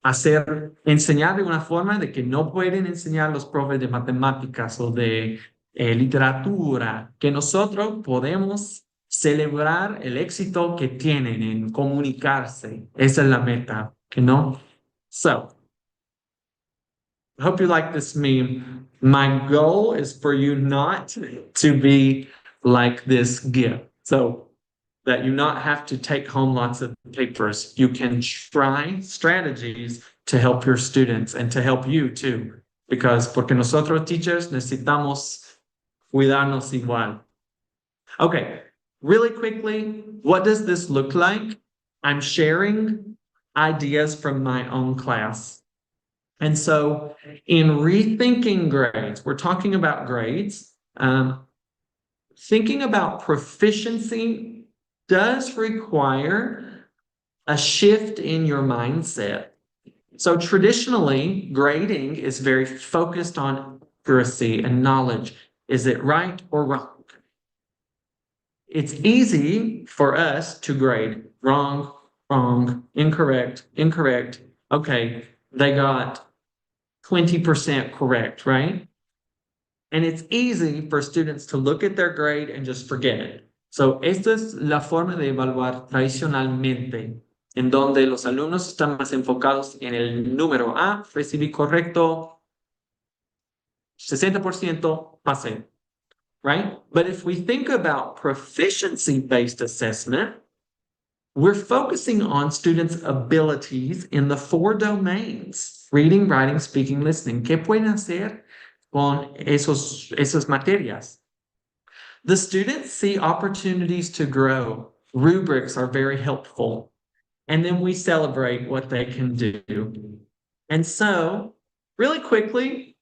enseñar de una forma de que no pueden enseñar los profes de matemáticas o de literatura, que nosotros podemos celebrar el éxito que tienen en comunicarse. Esa es la meta, ¿no? So, I hope you like this meme. My goal is for you not to be like this gift. So that you not have to take home lots of papers. You can try strategies to help your students and to help you too. Porque nosotros teachers necesitamos cuidarnos igual. Okay, really quickly, what does this look like? I'm sharing ideas from my own class. And so in rethinking grades, we're talking about grades. Thinking about proficiency does require a shift in your mindset. So traditionally, grading is very focused on accuracy and knowledge. Is it right or wrong? It's easy for us to grade wrong, wrong, incorrect, incorrect. Okay, they got 20% correct, right? And it's easy for students to look at their grade and just forget it. So, esta es la forma de evaluar tradicionalmente, en donde los alumnos están más enfocados en el número. Ah, recibí correcto, 60%, pasé, right? But if we think about proficiency-based assessment, we're focusing on students' abilities in the 4 domains: reading, writing, speaking, listening. ¿Qué pueden hacer con esas materias? The students see opportunities to grow. Rubrics are very helpful. And then we celebrate what they can do. And so, really quickly,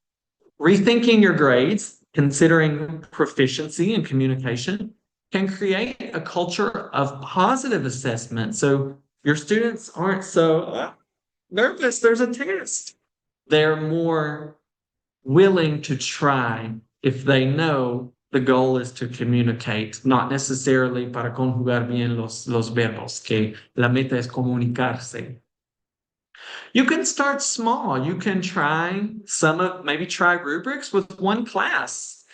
rethinking your grades, considering proficiency and communication, can create a culture of positive assessment. So your students aren't so nervous, there's a test. They're more willing to try if they know the goal is to communicate, not necessarily para conjugar bien los verbos, que la meta es comunicarse. You can start small. You can try maybe try rubrics with one class.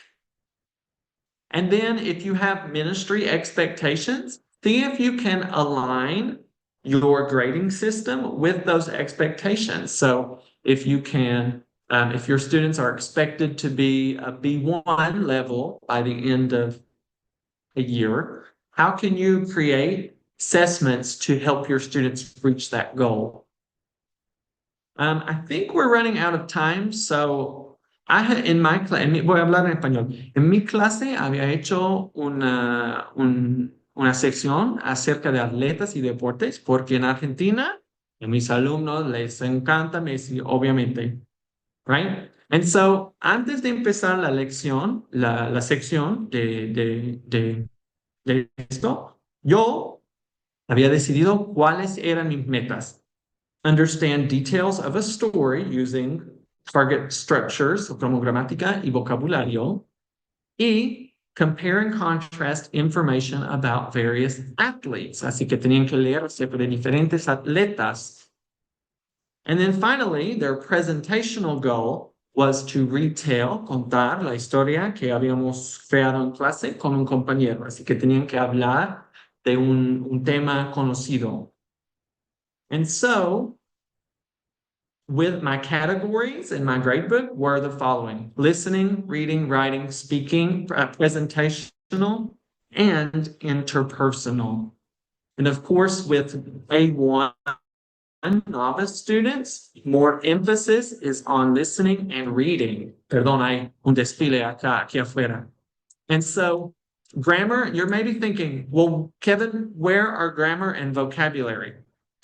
And then if you have ministry expectations, see if you can align your grading system with those expectations. So if you can, if your students are expected to be a B1 level by the end of a year, how can you create assessments to help your students reach that goal? I think we're running out of time, so I had in my class, voy a hablar en español. En mi clase había hecho una sección acerca de atletas y deportes, porque en Argentina, a mis alumnos les encanta Messi, obviamente, right? And so, antes de empezar la lección, la sección de esto, yo había decidido cuáles eran mis metas. Understand details of a story using target structures como gramática y vocabulario, y compare and contrast information about various athletes. Así que tenían que leer acerca de diferentes atletas. And then finally, their presentational goal was to retell, contar la historia que habíamos creado en clase con un compañero. Así que tenían que hablar de un tema conocido. And so, with my categories in my gradebook were the following: listening, reading, writing, speaking, presentational, and interpersonal. And of course, with A1 novice students, more emphasis is on listening and reading. Perdón, hay un desfile aquí afuera. And so grammar, you're maybe thinking, well, Kevin, where are grammar and vocabulary?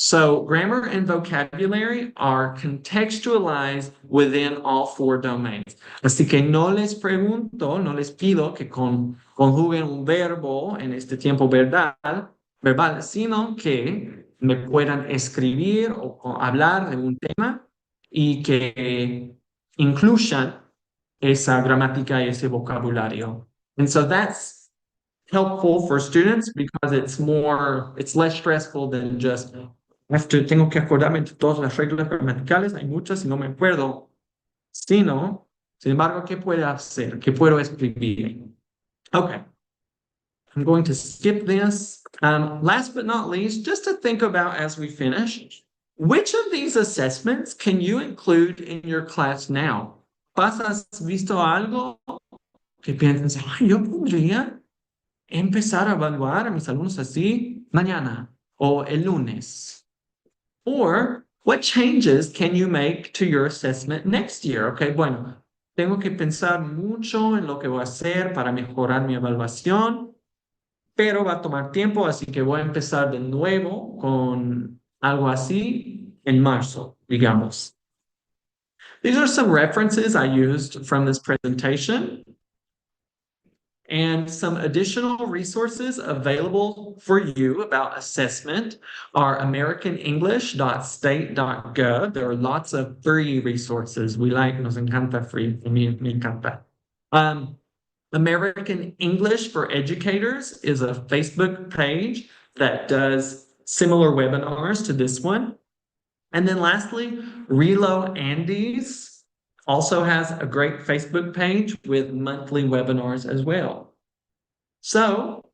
So grammar and vocabulary are contextualized within all 4 domains. Así que no les pido que conjuguen un verbo en este tiempo verbal, sino que me puedan escribir o hablar de un tema y que incluyan esa gramática y ese vocabulario. And so that's helpful for students because it's less stressful than just tengo que acordarme de todas las reglas gramaticales, hay muchas y no me acuerdo. Sin embargo, ¿qué puedo hacer? ¿Qué puedo escribir? Okay. I'm going to skip this. Last but not least, just to think about as we finish, which of these assessments can you include in your class now? ¿Has visto algo que piensas, yo podría empezar a evaluar a mis alumnos así mañana o el lunes? Or what changes can you make to your assessment next year? Okay, bueno, tengo que pensar mucho en lo que voy a hacer para mejorar mi evaluación, pero va a tomar tiempo, así que voy a empezar de nuevo con algo así en marzo, digamos. These are some references I used from this presentation and some additional resources available for you about assessment are americanenglish.state.gov. There are lots of free resources. Nos encanta free. Me encanta. American English for Educators is a Facebook page that does similar webinars to this one. And then lastly, Relo Andes also has a great Facebook page with monthly webinars as well. So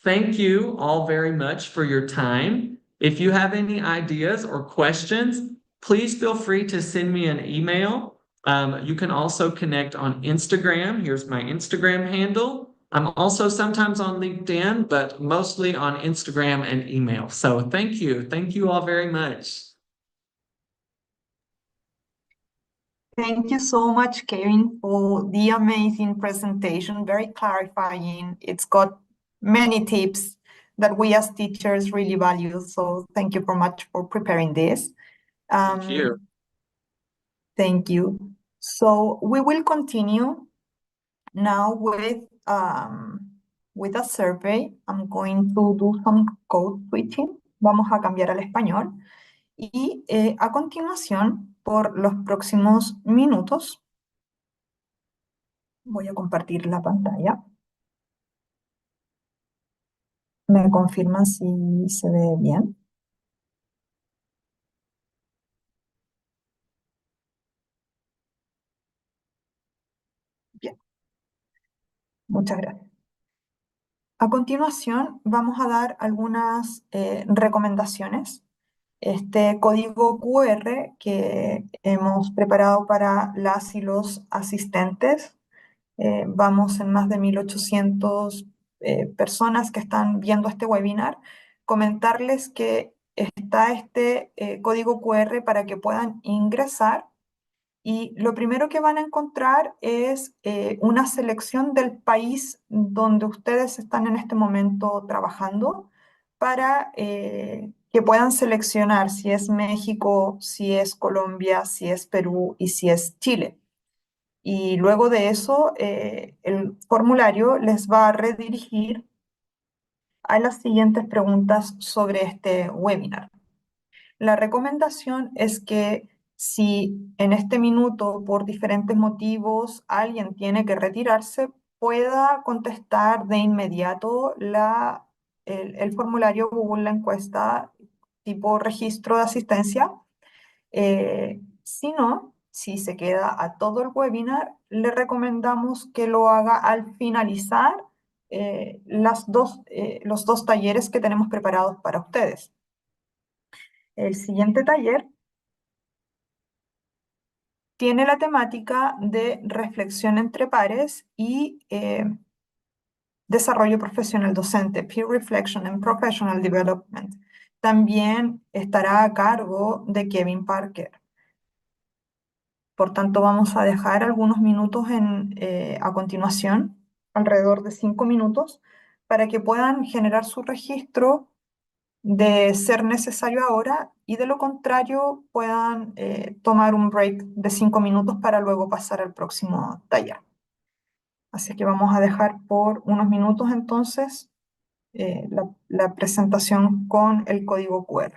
thank you all very much for your time. If you have any ideas or questions, please feel free to send me an email. You can also connect on Instagram. Here's my Instagram handle. I'm also sometimes on LinkedIn, but mostly on Instagram and email. So thank you. Thank you all very much. Thank you so much, Kevin, for the amazing presentation, very clarifying. It's got many tips that we as teachers really value. So thank you very much for preparing this. Thank you. Thank you. So we will continue now with a survey. I'm going to do some code switching. Vamos a cambiar al español. Y a continuación, por los próximos minutos, voy a compartir la pantalla. ¿Me confirman si se ve bien? Bien. Muchas gracias. A continuación, vamos a dar algunas recomendaciones. Este código QR que hemos preparado para las y los asistentes. Vamos en más de 1.800 personas que están viendo este webinar. Comentarles que está este código QR para que puedan ingresar y lo primero que van a encontrar es una selección del país donde ustedes están en este momento trabajando para que puedan seleccionar si es México, si es Colombia, si es Perú y si es Chile. Y luego de eso, el formulario les va a redirigir a las siguientes preguntas sobre este webinar. La recomendación es que si en este minuto, por diferentes motivos, alguien tiene que retirarse, pueda contestar de inmediato el formulario Google, la encuesta tipo registro de asistencia. Si no, si se queda a todo el webinar, le recomendamos que lo haga al finalizar los dos talleres que tenemos preparados para ustedes. El siguiente taller tiene la temática de reflexión entre pares y desarrollo profesional docente, peer reflection and professional development. También estará a cargo de Kevin Parker. Por tanto, vamos a dejar algunos minutos a continuación, alrededor de 5 minutos, para que puedan generar su registro de ser necesario ahora y de lo contrario puedan tomar un break de 5 minutos para luego pasar al próximo taller. Así que vamos a dejar por unos minutos entonces la presentación con el código QR.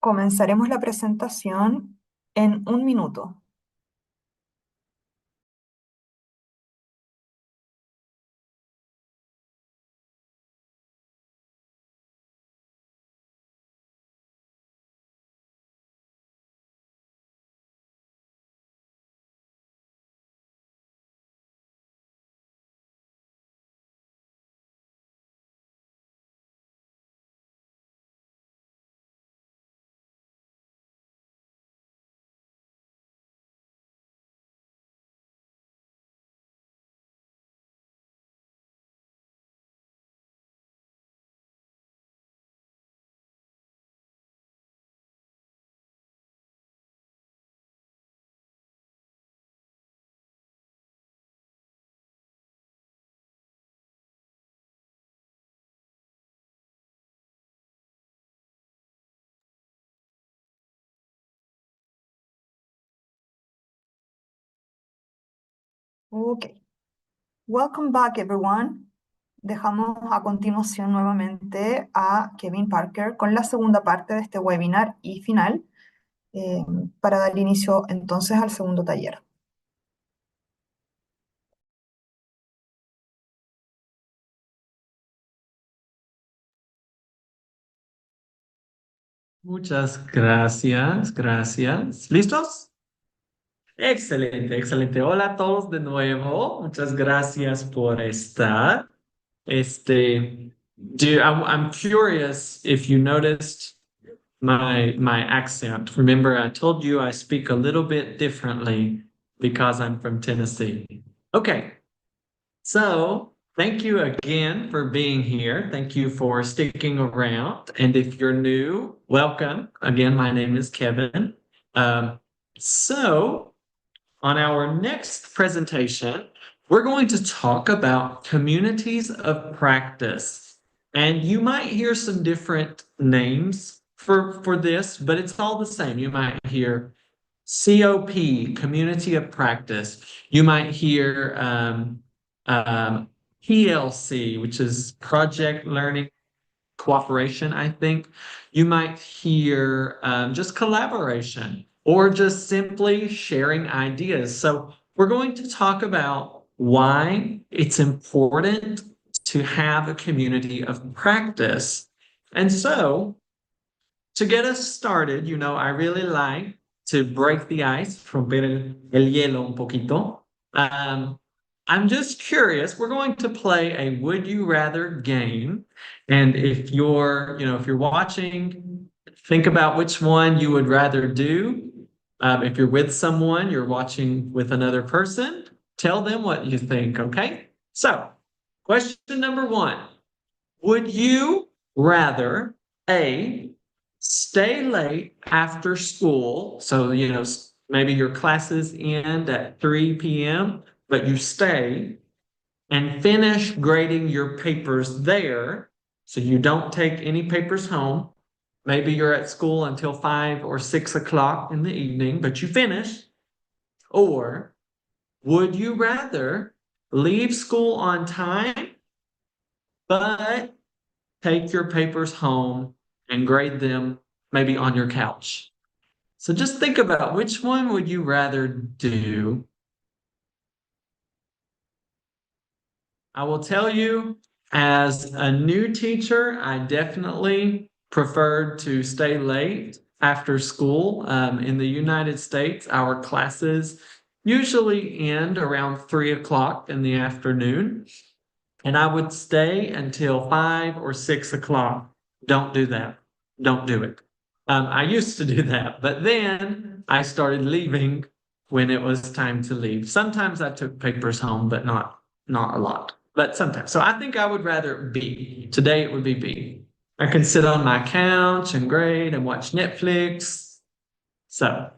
Comenzaremos la presentación en 1 minuto. Ok. Welcome back, everyone. Dejamos a continuación nuevamente a Kevin Parker con la segunda parte de este webinar y final para dar inicio entonces al segundo taller. Muchas gracias, gracias. ¿Listos? Excelente, excelente. Hola a todos de nuevo. Muchas gracias por estar. I'm curious if you noticed my accent. Remember, I told you I speak a little bit differently because I'm from Tennessee. Okay, so thank you again for being here. Thank you for sticking around. And if you're new, welcome. Again, my name is Kevin. So on our next presentation, we're going to talk about communities of practice. And you might hear some different names for this, but it's all the same. You might hear COP, community of practice. You might hear PLC, which is project learning cooperation, I think. You might hear just collaboration or just simply sharing ideas. So we're going to talk about why it's important to have a community of practice. And so to get us started, I really like to break the ice, romper el hielo un poquito. I'm just curious, we're going to play a would you rather game. And if you're watching, think about which one you would rather do. If you're with someone, you're watching with another person, tell them what you think, okay? So, question number 1. Would you rather A, stay late after school? So, maybe your classes end at 3 p.m., but you stay and finish grading your papers there. So you don't take any papers home. Maybe you're at school until 5 or 6 o'clock in the evening, but you finish. Or would you rather leave school on time, but take your papers home and grade them maybe on your couch? So just think about which one would you rather do? I will tell you, as a new teacher, I definitely preferred to stay late after school. In the United States, our classes usually end around 3 o'clock in the afternoon, and I would stay until 5 or 6 o'clock. Don't do that. Don't do it. I used to do that, but then I started leaving when it was time to leave. Sometimes I took papers home, but not a lot, but sometimes. So I think I would rather B. Today it would be B. I can sit on my couch and grade and watch Netflix. So,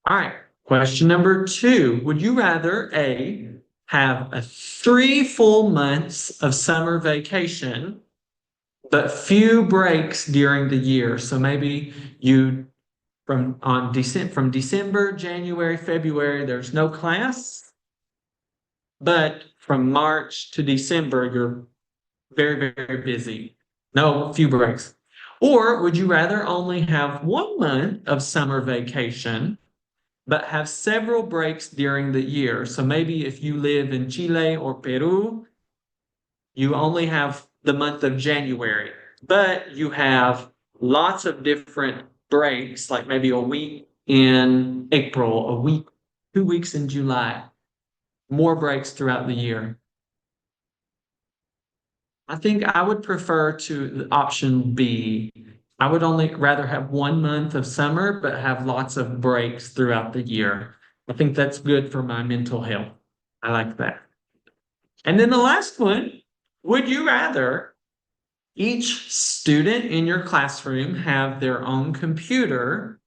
all right. Question number 2. Would you rather A, have 3 full months of summer vacation, but few breaks during the year? So maybe from December, January, February, there's no class, but from March to December, you're very, very busy. No, few breaks. Or would you rather only have 1 month of summer vacation, but have several breaks during the year? So maybe if you live in Chile or Peru, you only have the month of January, but you have lots of different breaks, like maybe a week in April, a week, 2 weeks in July, more breaks throughout the year. I think I would prefer to option B. I would only rather have 1 month of summer, but have lots of breaks throughout the year. I think that's good for my mental health. I like that. And then the last one, would you rather each student in your classroom have their own computer,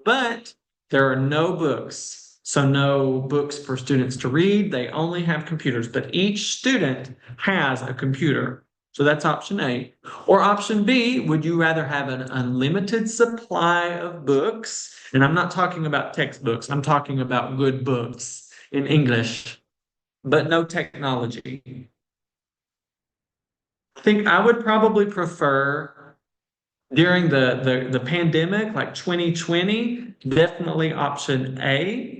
but there are no books? So no books for students to read. They only have computers, but each student has a computer. So that's option A. Or option B, would you rather have an unlimited supply of books? And I'm not talking about textbooks. I'm talking about good books in English, but no technology. I think I would probably prefer during the pandemic, like 2020, definitely option A.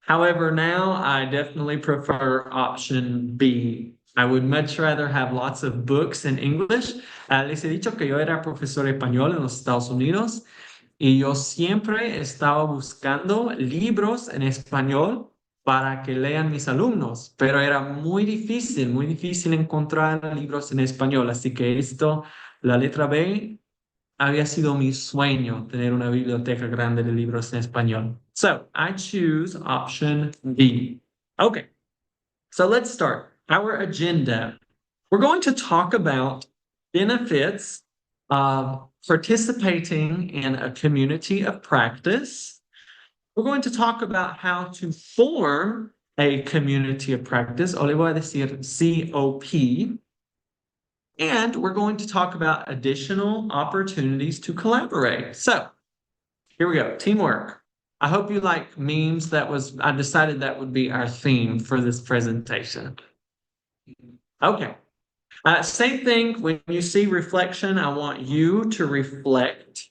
However, now I definitely prefer option B. I would much rather have lots of books in English. Les he dicho que yo era profesor español en los Estados Unidos y yo siempre estaba buscando libros en español para que lean mis alumnos, pero era muy difícil encontrar libros en español. Así que la letra B, había sido mi sueño tener una biblioteca grande de libros en español. So I choose option B. Okay, so let's start our agenda. We're going to talk about benefits of participating in a community of practice. We're going to talk about how to form a community of practice, o le voy a decir COP. And we're going to talk about additional opportunities to collaborate. So here we go, teamwork. I hope you like memes. I decided that would be our theme for this presentation. Okay. Same thing, when you see reflection, I want you to reflect.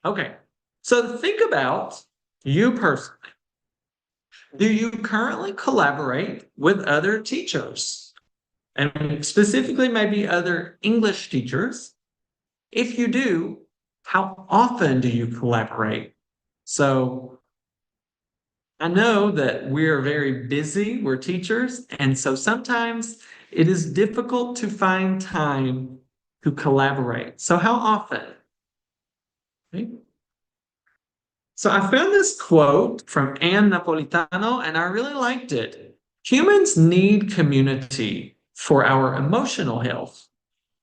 Okay. So think about you personally. Do you currently collaborate with other teachers? And specifically maybe other English teachers? If you do, how often do you collaborate? So I know that we're very busy, we're teachers, and so sometimes it is difficult to find time to collaborate. So how often? Okay. So I found this quote from Anne Napolitano, and I really liked it. Humans need community for our emotional health.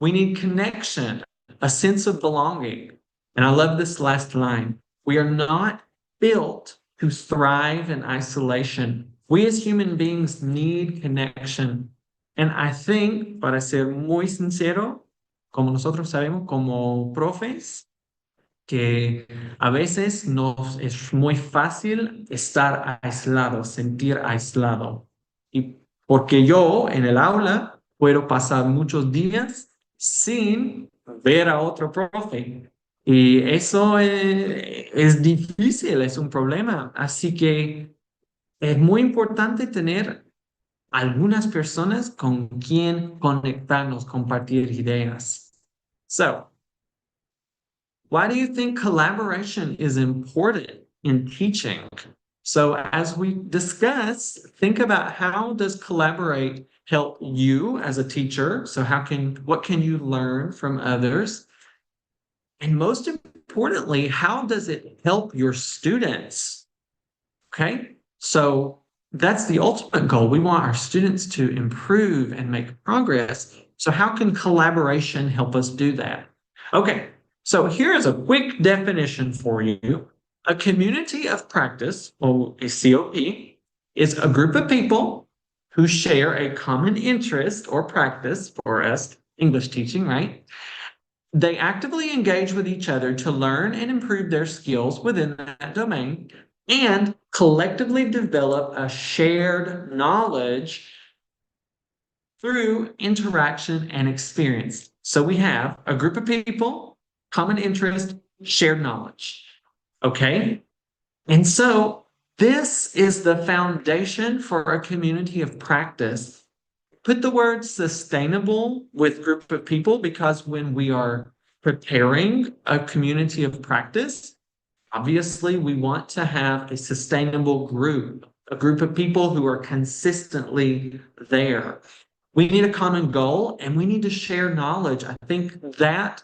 We need connection, a sense of belonging. And I love this last line. We are not built to thrive in isolation. We as human beings need connection. And I think, para ser muy sincero, como nosotros sabemos como profes, que a veces nos es muy fácil estar aislado, sentir aislado. Y porque yo en el aula puedo pasar muchos días sin ver a otro profe. Y eso es difícil, es un problema. Así que es muy importante tener algunas personas con quien conectarnos, compartir ideas. So, why do you think collaboration is important in teaching? So as we discuss, think about how does collaborate help you as a teacher? So what can you learn from others? And most importantly, how does it help your students? Okay, so that's the ultimate goal. We want our students to improve and make progress. So how can collaboration help us do that? Okay, so here is a quick definition for you. A community of practice, or a COP, is a group of people who share a common interest or practice, for us, English teaching, right? They actively engage with each other to learn and improve their skills within that domain and collectively develop a shared knowledge through interaction and experience. So we have a group of people, common interest, shared knowledge. Okay? And so this is the foundation for a community of practice. Put the word sustainable with group of people, because when we are preparing a community of practice, obviously we want to have a sustainable group, a group of people who are consistently there. We need a common goal and we need to share knowledge. I think that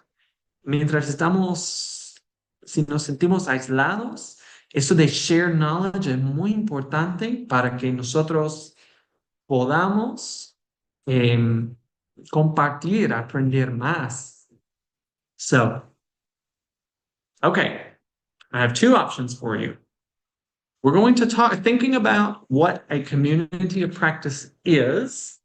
mientras estamos, si nos sentimos aislados, eso de share knowledge es muy importante para que nosotros podamos compartir, aprender más. So, okay, I have two options for you. We're going to talk, thinking about what a community of practice is.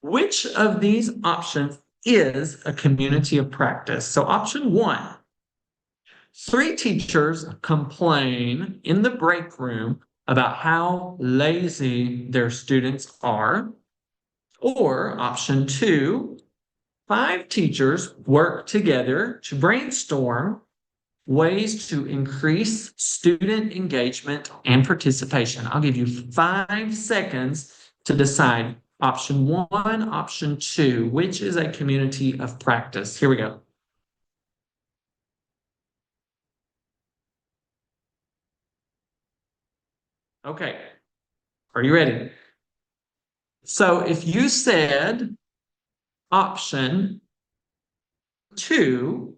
Which of these options is a community of practice? So option one, 3 teachers complain in the break room about how lazy their students are. Or option 2, 5 teachers work together to brainstorm ways to increase student engagement and participation. I'll give you 5 seconds to decide option 1, option 2, which is a community of practice. Here we go. Okay, are you ready? So if you said option 2,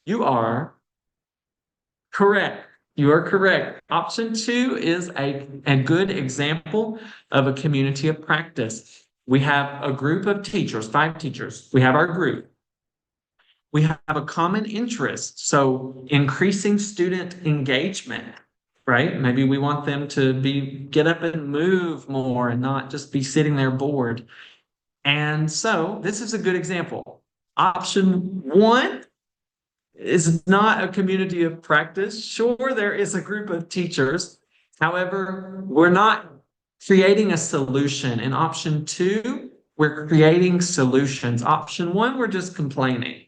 you are correct. You are correct. Option 2 is a good example of a community of practice. We have a group of teachers, 5 teachers. We have our group. We have a common interest, so increasing student engagement, right? Maybe we want them to get up and move more and not just be sitting there bored. And so this is a good example. Option 1 is not a community of practice. Sure, there is a group of teachers. However, we're not creating a solution. In option 2, we're creating solutions. Option 1, we're just complaining.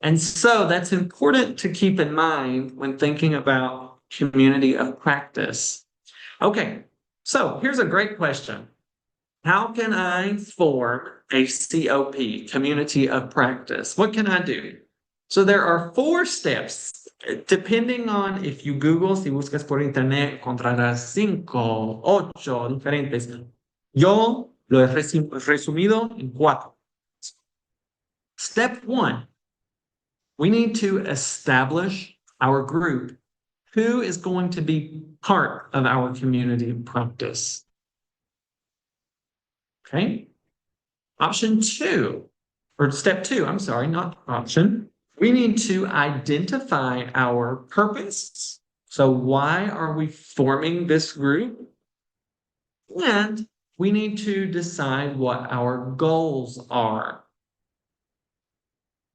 And so that's important to keep in mind when thinking about community of practice. Okay, so here's a great question. How can I form a COP, community of practice? What can I do? So there are 4 steps, depending on if you Google, si buscas por internet, encontrarás 5, 8 diferentes. Yo lo he resumido en 4. Step 1, we need to establish our group. Who is going to be part of our community of practice? Okay. Option 2, or step 2, I'm sorry, not option. We need to identify our purpose. So why are we forming this group? And we need to decide what our goals are.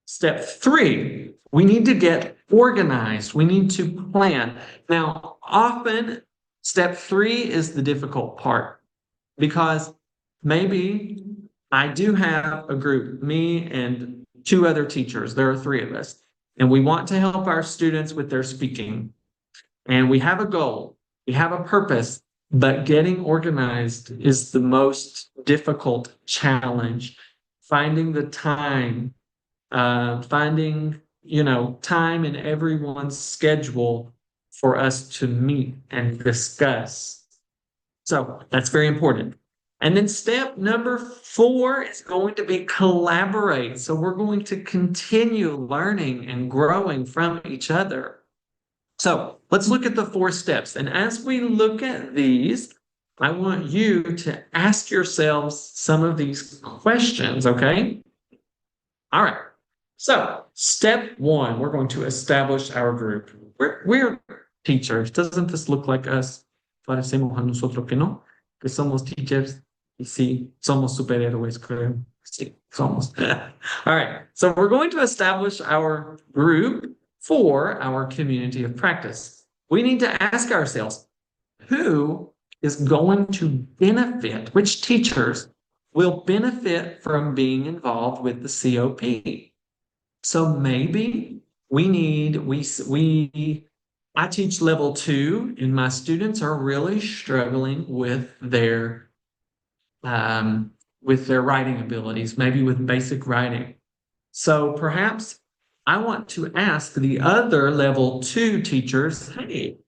Step 3, we need to get organized. We need to plan. Now, often step 3 is the difficult part, because maybe I do have a group, me and 2 other teachers. There are 3 of us, and we want to help our students with their speaking. And we have a goal, we have a purpose, but getting organized is the most difficult challenge. Finding the time, finding, time in everyone's schedule for us to meet and discuss. So that's very important. And then step number 4 is going to be collaborate. So we're going to continue learning and growing from each other. So let's look at the 4 steps. And as we look at these, I want you to ask yourselves some of these questions, okay? All right. So step 1, we're going to establish our group. We're teachers. Doesn't this look like us? Parecemos a nosotros que no, que somos teachers. Y sí, somos superhéroes, creo. Sí, somos. All right, so we're going to establish our group for our community of practice. We need to ask ourselves, who is going to benefit, which teachers will benefit from being involved with the COP. So maybe I teach level 2 and my students are really struggling with their writing abilities, maybe with basic writing. So perhaps I want to ask the other level 2 teachers, hey,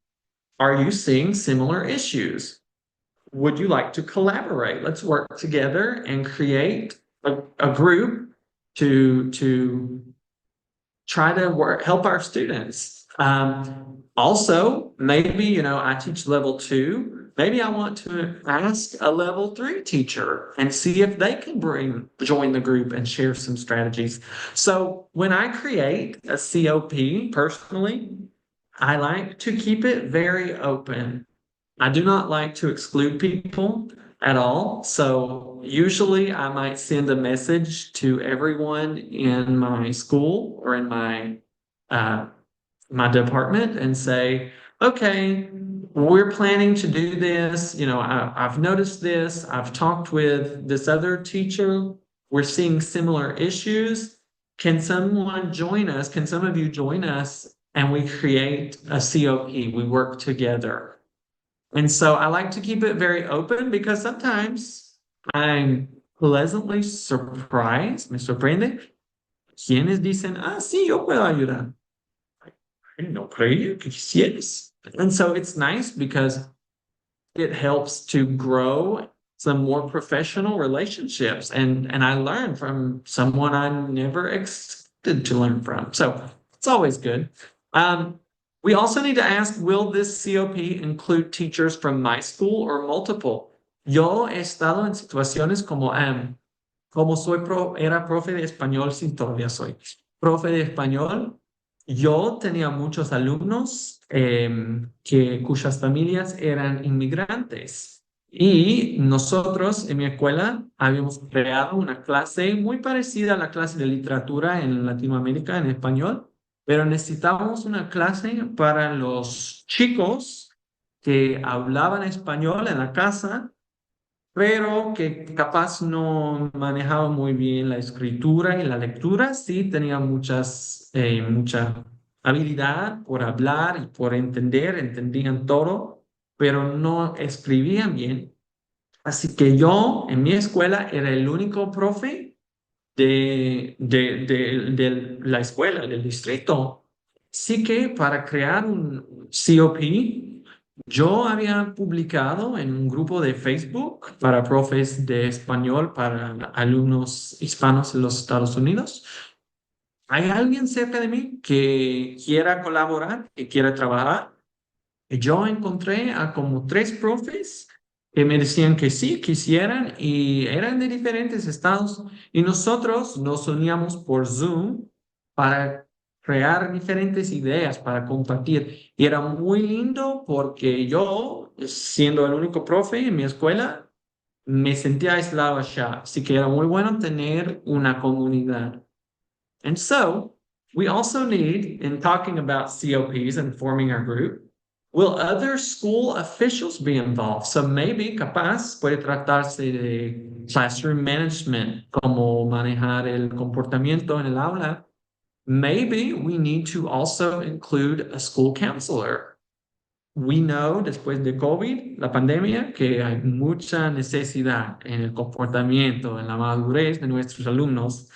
are you seeing similar issues? Would you like to collaborate? Let's work together and create a group to try to help our students. Also, maybe, I teach level 2. Maybe I want to ask a level 3 teacher and see if they can join the group and share some strategies. So when I create a COP personally, I like to keep it very open. I do not like to exclude people at all. So usually I might send a message to everyone in my school or in my department and say, okay, we're planning to do this. I've noticed this. I've talked with this other teacher. We're seeing similar issues. Can someone join us? Can some of you join us? And we create a COP. We work together. And so I like to keep it very open because sometimes I'm pleasantly surprised, me sorprende, quienes dicen, sí, yo puedo ayudar. I no creía que quisieras. And so it's nice because it helps to grow some more professional relationships. And I learn from someone I never expected to learn from. So it's always good. We also need to ask, will this COP include teachers from my school or multiple? Yo he estado en situaciones como era profe de español, sí, todavía soy profe de español. Yo tenía muchos alumnos cuyas familias eran inmigrantes. Y nosotros en mi escuela habíamos creado una clase muy parecida a la clase de literatura en Latinoamérica en español, pero necesitábamos una clase para los chicos que hablaban español en la casa, pero que capaz no manejaban muy bien la escritura y la lectura. Sí tenían mucha habilidad por hablar y por entender, entendían todo, pero no escribían bien. Así que yo en mi escuela era el único profe de la escuela, del distrito. Así que para crear un COP, yo había publicado en un grupo de Facebook para profes de español para alumnos hispanos en los Estados Unidos. ¿Hay alguien cerca de mí que quiera colaborar, que quiera trabajar? Yo encontré a como 3 profes que me decían que sí, quisieran y eran de diferentes estados y nosotros nos uníamos por Zoom para crear diferentes ideas, para compartir. Y era muy lindo porque yo, siendo el único profe en mi escuela, me sentía aislado allá. Así que era muy bueno tener una comunidad. And so we also need, in talking about COPs and forming our group, will other school officials be involved? So maybe, capaz, puede tratarse de classroom management, como manejar el comportamiento en el aula. Maybe we need to also include a school counselor. We know, después de COVID, la pandemia, que hay mucha necesidad en el comportamiento, en la madurez de nuestros alumnos.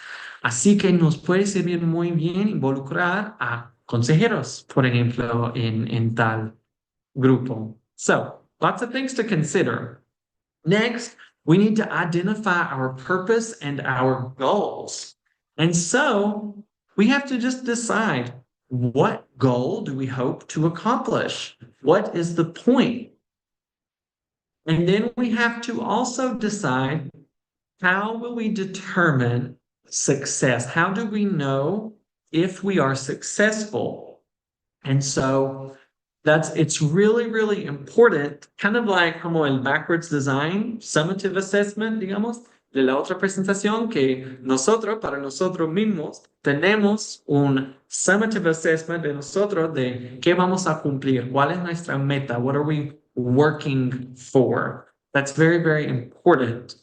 Así que nos puede servir muy bien involucrar a consejeros, por ejemplo, en tal grupo. So, lots of things to consider. Next, we need to identify our purpose and our goals. And so, we have to just decide, what goal do we hope to accomplish? What is the point? And then we have to also decide, how will we determine success? How do we know if we are successful? And so it's really, really important, kind of like como el backwards design, summative assessment, digamos, de la otra presentación, que para nosotros mismos, tenemos un summative assessment de nosotros de qué vamos a cumplir, cuál es nuestra meta, what are we working for? That's very, very important.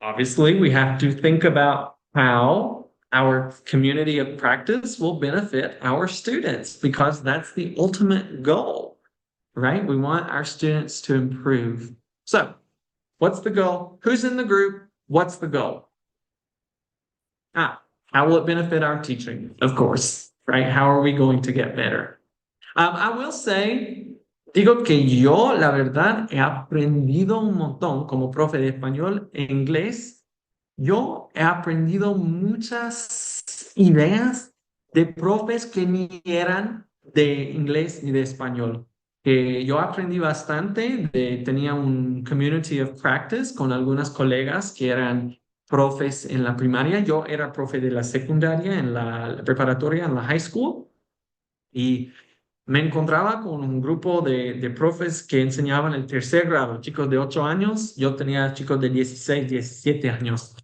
obviously, we have to think about how our community of practice will benefit our students, because that's the ultimate goal, right? We want our students to improve. So, what's the goal? Who's in the group? What's the goal? How will it benefit our teaching? Of course, right? How are we going to get better? I will say, digo que yo, la verdad, he aprendido un montón como profe de español e inglés. Yo he aprendido muchas ideas de profes que ni eran de inglés ni de español. Yo aprendí bastante, tenía un community of practice con algunas colegas que eran profes en la primaria. Yo era profe de la secundaria, en la preparatoria, en la high school. Y me encontraba con un grupo de profes que enseñaban el tercer grado, chicos de 8 años. Yo tenía chicos de 16, 17 años.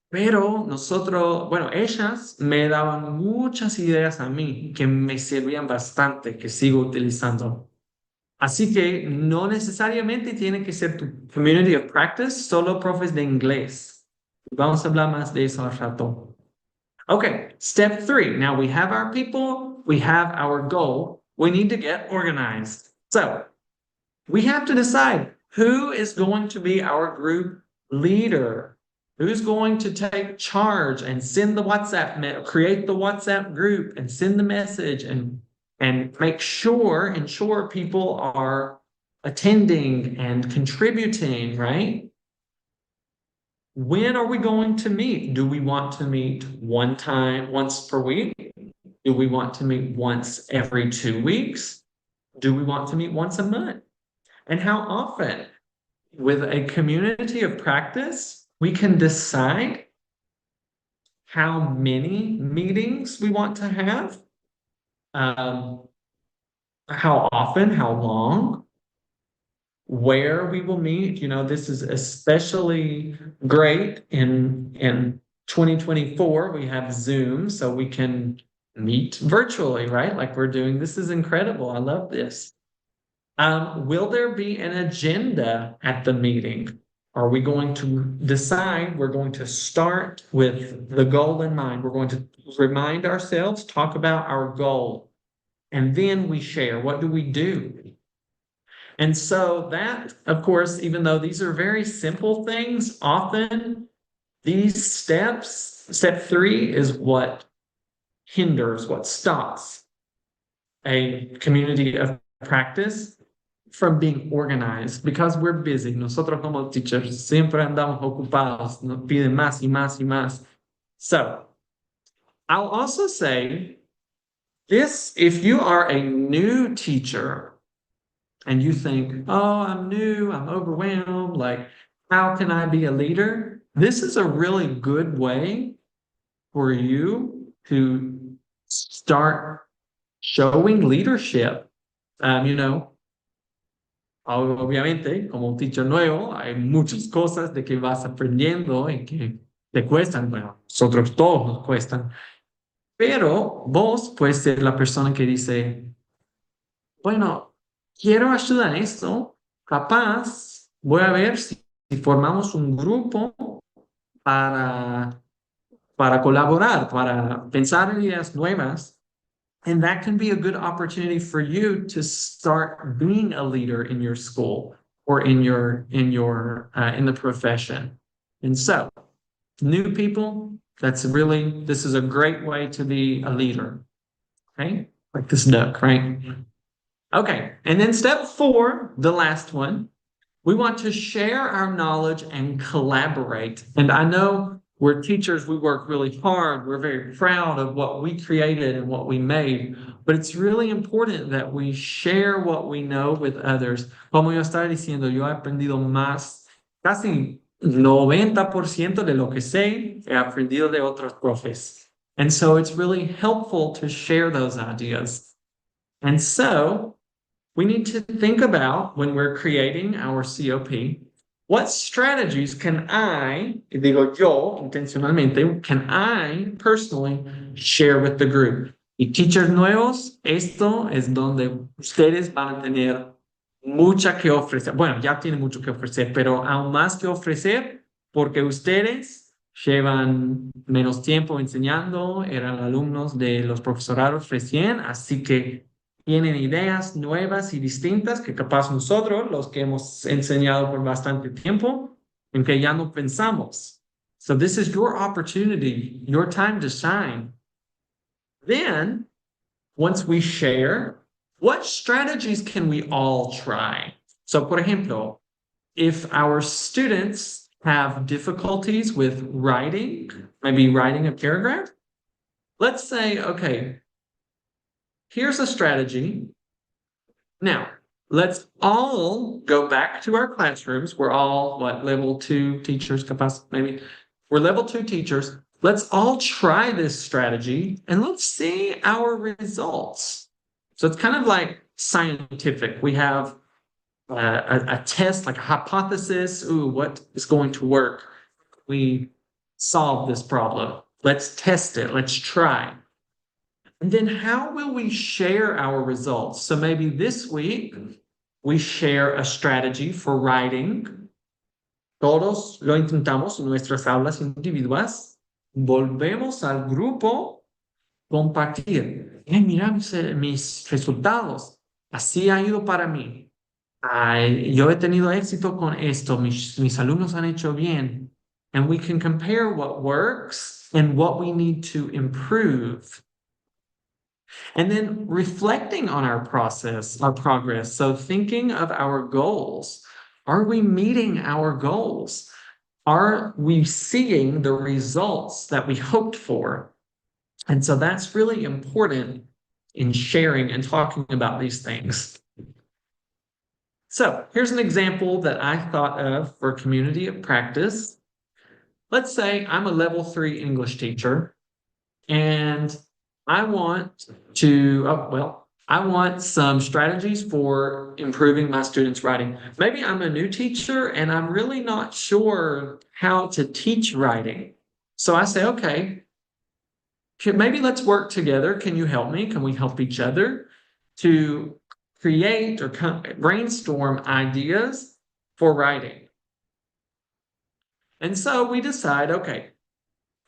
Pero nosotros, bueno, ellas me daban muchas ideas a mí que me servían bastante, que sigo utilizando. Así que no necesariamente tiene que ser tu community of practice, solo profes de inglés. Vamos a hablar más de eso al rato. Okay, step 3. Now we have our people, we have our goal. We need to get organized. So we have to decide who is going to be our group leader. Who's going to take charge and send the create the WhatsApp group and send the message and ensure people are attending and contributing, right? When are we going to meet? Do we want to meet once per week? Do we want to meet once every 2 weeks? Do we want to meet once a month? And how often? With a community of practice, we can decide how many meetings we want to have, how often, how long, where we will meet. You know, this is especially great in 2024. We have Zoom, so we can meet virtually, right? Like we're doing. This is incredible. I love this. Will there be an agenda at the meeting? Are we going to decide? We're going to start with the goal in mind. We're going to remind ourselves, talk about our goal, and then we share. What do we do? And so that, of course, even though these are very simple things, often these steps, step 3 is what hinders, what stops a community of practice from being organized, because we're busy. Nosotros como teachers siempre andamos ocupados, nos piden más y más y más. So I'll also say this: if you are a new teacher and you think, oh, I'm new, I'm overwhelmed, like, how can I be a leader? This is a really good way for you to start showing leadership. You know, obviamente, como un teacher nuevo, hay muchas cosas de que vas aprendiendo y que te cuestan. Bueno, nosotros todos nos cuestan. Pero vos puedes ser la persona que dice, bueno, quiero ayudar en esto, capaz, voy a ver si formamos un grupo para colaborar, para pensar en ideas nuevas. And that can be a good opportunity for you to start being a leader in your school or in the profession. And so, new people, this is a great way to be a leader. Okay, like this duck, right? Okay, and then step 4, the last one, we want to share our knowledge and collaborate. And I know we're teachers, we work really hard, we're very proud of what we created and what we made, but it's really important that we share what we know with others. Como yo estaba diciendo, yo he aprendido más, casi 90% de lo que sé, he aprendido de otros profes. And so it's really helpful to share those ideas. And so we need to think about, when we're creating our COP, what strategies can I, digo yo intencionalmente, can I personally share with the group? Y teachers nuevos, esto es donde ustedes van a tener mucha que ofrecer. Bueno, ya tienen mucho que ofrecer, pero aún más que ofrecer, porque ustedes llevan menos tiempo enseñando, eran alumnos de los profesorados recién, así que tienen ideas nuevas y distintas que capaz nosotros, los que hemos enseñado por bastante tiempo, en que ya no pensamos. So this is your opportunity, your time to shine. Then, once we share, what strategies can we all try? So, por ejemplo, if our students have difficulties with writing, maybe writing a paragraph, let's say, okay, here's a strategy. Now, let's all go back to our classrooms. We're all, level 2 teachers, capaz, maybe. We're level 2 teachers. Let's all try this strategy and let's see our results. So it's kind of like scientific. We have a test, like a hypothesis. Ooh, what is going to work? We solve this problem. Let's test it. Let's try. And then how will we share our results? So maybe this week we share a strategy for writing. Todos lo intentamos en nuestras aulas individuales. Volvemos al grupo, compartir. Mira mis resultados. Así ha ido para mí. Yo he tenido éxito con esto. Mis alumnos han hecho bien. And we can compare what works and what we need to improve. And then reflecting on our process, our progress. So thinking of our goals. Are we meeting our goals? Are we seeing the results that we hoped for? And so that's really important in sharing and talking about these things. So here's an example that I thought of for community of practice. Let's say I'm a level 3 English teacher and I want some strategies for improving my students' writing. Maybe I'm a new teacher and I'm really not sure how to teach writing. So I say, okay, maybe let's work together. Can you help me? Can we help each other to create or brainstorm ideas for writing? And so we decide, okay,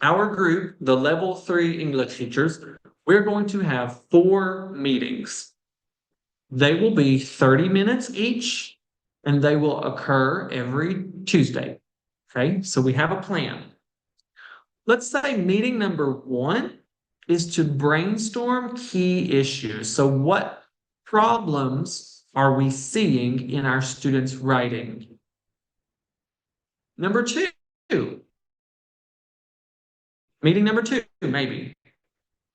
our group, the level 3 English teachers, we're going to have 4 meetings. They will be 30 minutes each, and they will occur every Tuesday. Okay, so we have a plan. Let's say meeting number 1 is to brainstorm key issues. So what problems are we seeing in our students' writing? Number 2, meeting number 2, maybe.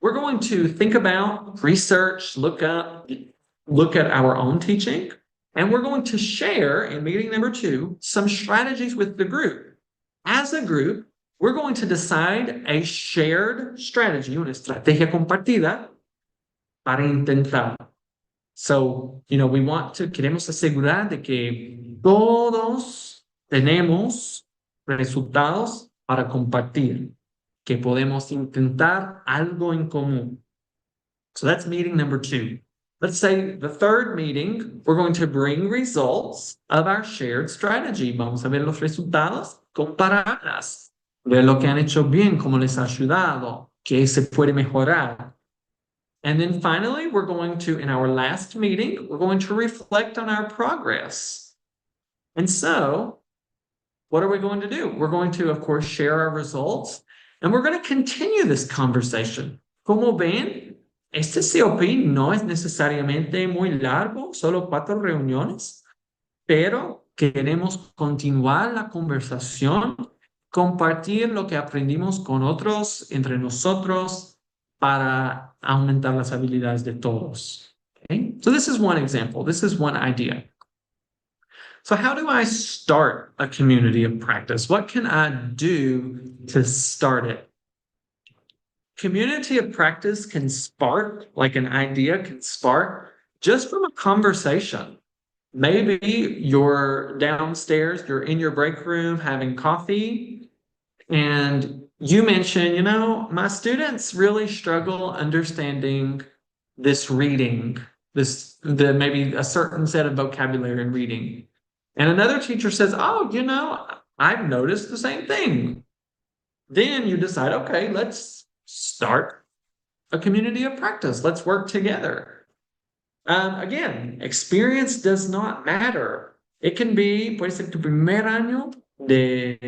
We're going to think about, research, look at our own teaching, and we're going to share in meeting number 2 some strategies with the group. As a group, we're going to decide a shared strategy, una estrategia compartida para intentar. So, queremos asegurar de que todos tenemos resultados para compartir, que podemos intentar algo en común. So that's meeting number 2. Let's say the third meeting, we're going to bring results of our shared strategy. Vamos a ver los resultados, compararlas, ver lo que han hecho bien, cómo les ha ayudado, qué se puede mejorar. And then finally, we're going to, in our last meeting, we're going to reflect on our progress. And so, what are we going to do? We're going to, of course, share our results, and we're going to continue this conversation. Como ven, este COP no es necesariamente muy largo, solo 4 reuniones, pero queremos continuar la conversación, compartir lo que aprendimos con otros, entre nosotros, para aumentar las habilidades de todos. Okay? So this is one example. This is one idea. So how do I start a community of practice? What can I do to start it? Community of practice can spark, like an idea can spark just from a conversation. Maybe you're downstairs, you're in your break room having coffee, and you mention, my students really struggle understanding this reading, maybe a certain set of vocabulary in reading. And another teacher says, I I've noticed the same thing. Then you decide, okay, let's start a community of practice. Let's work together. Again, experience does not matter. It can be, puede ser tu primer año de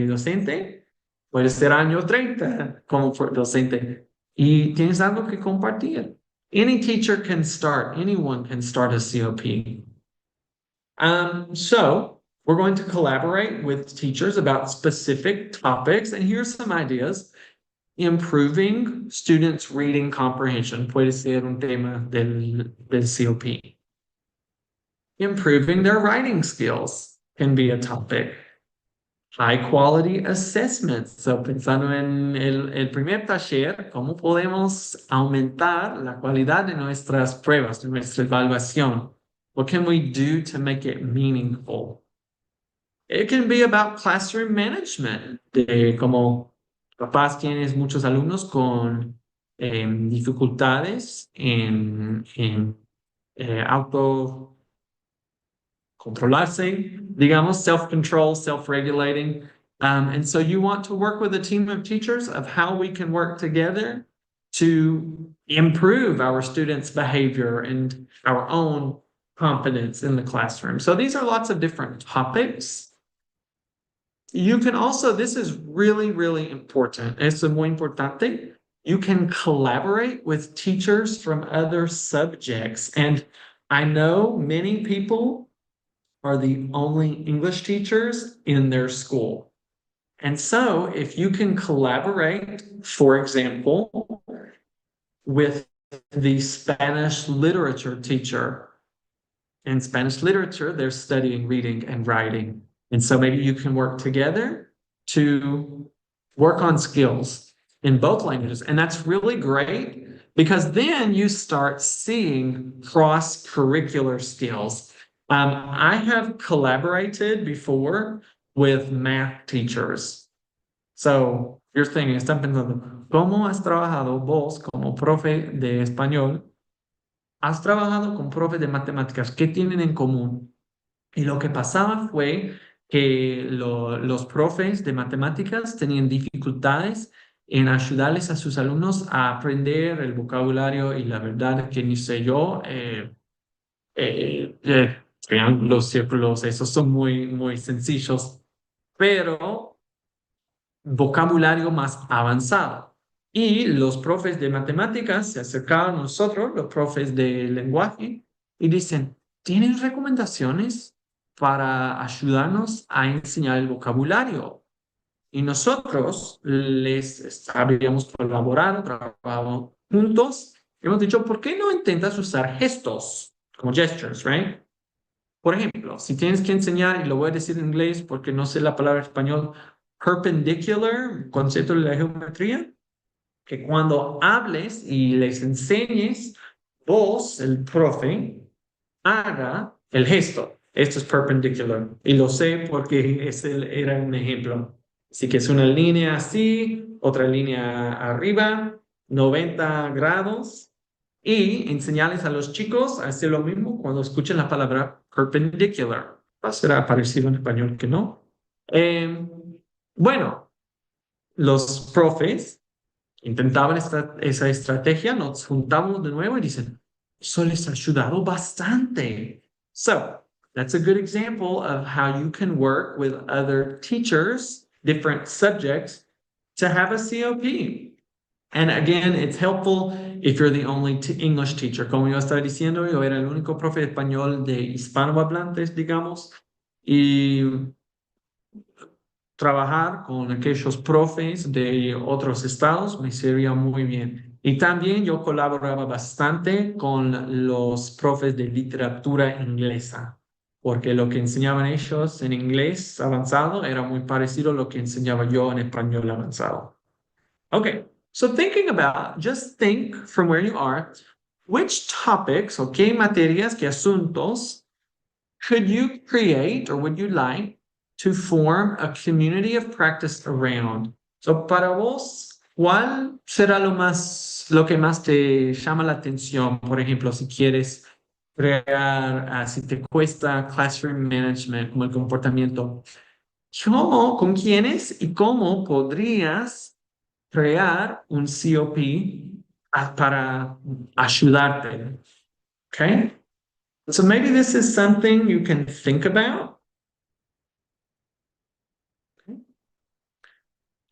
docente, puede ser año 30 como docente, y tienes algo que compartir. Any teacher can start, anyone can start a COP. So we're going to collaborate with teachers about specific topics, and here's some ideas. Improving students' reading comprehension puede ser un tema del COP. Improving their writing skills can be a topic. High quality assessments. So, pensando en el primer taller, ¿cómo podemos aumentar la calidad de nuestras pruebas, de nuestra evaluación? What can we do to make it meaningful? It can be about classroom management, de como capaz tienes muchos alumnos con dificultades en autocontrolarse, digamos, self-control, self-regulating. And so you want to work with a team of teachers of how we can work together to improve our students' behavior and our own confidence in the classroom. So these are lots of different topics. You can also, this is really, really important. Esto es muy importante. You can collaborate with teachers from other subjects. And I know many people are the only English teachers in their school. And so if you can collaborate, for example, with the Spanish literature teacher, in Spanish literature, they're studying reading and writing. And so maybe you can work together to work on skills in both languages. And that's really great because then you start seeing cross-curricular skills. I have collaborated before with math teachers. So you're thinking, están pensando, ¿cómo has trabajado vos como profe de español? Has trabajado con profes de matemáticas, ¿qué tienen en común? Y lo que pasaba fue que los profes de matemáticas tenían dificultades en ayudarles a sus alumnos a aprender el vocabulario y la verdad que ni sé yo, los círculos, esos son muy, muy sencillos, pero vocabulario más avanzado. Y los profes de matemáticas se acercaban a nosotros, los profes de lenguaje, y dicen, ¿tienen recomendaciones para ayudarnos a enseñar el vocabulario? Y nosotros les habíamos colaborado, trabajado juntos. Hemos dicho, ¿por qué no intentas usar gestos como gestures, right? Por ejemplo, si tienes que enseñar, y lo voy a decir en inglés porque no sé la palabra en español, perpendicular, concepto de la geometría, que cuando hables y les enseñes, vos, el profe, haga el gesto. Esto es perpendicular. Y lo sé porque ese era un ejemplo. Así que es una línea así, otra línea arriba, 90 grados. Y enseñarles a los chicos a hacer lo mismo cuando escuchen la palabra perpendicular. Será parecido en español que no. Bueno, los profes intentaban esa estrategia, nos juntamos de nuevo y dicen, eso les ha ayudado bastante. So, that's a good example of how you can work with other teachers, different subjects, to have a COP. And again, it's helpful if you're the only English teacher. Como yo estaba diciendo, yo era el único profe de español de hispanohablantes, digamos, y trabajar con aquellos profes de otros estados me servía muy bien. Y también yo colaboraba bastante con los profes de literatura inglesa, porque lo que enseñaban ellos en inglés avanzado era muy parecido a lo que enseñaba yo en español avanzado. Okay, so just think from where you are, which topics o qué materias, qué asuntos could you create or would you like to form a community of practice around? So, para vos, ¿cuál será lo que más te llama la atención? Por ejemplo, si quieres crear, si te cuesta classroom management, como el comportamiento, ¿Cómo, con quiénes y cómo podrías crear un COP para ayudarte? Okay? So maybe this is something you can think about.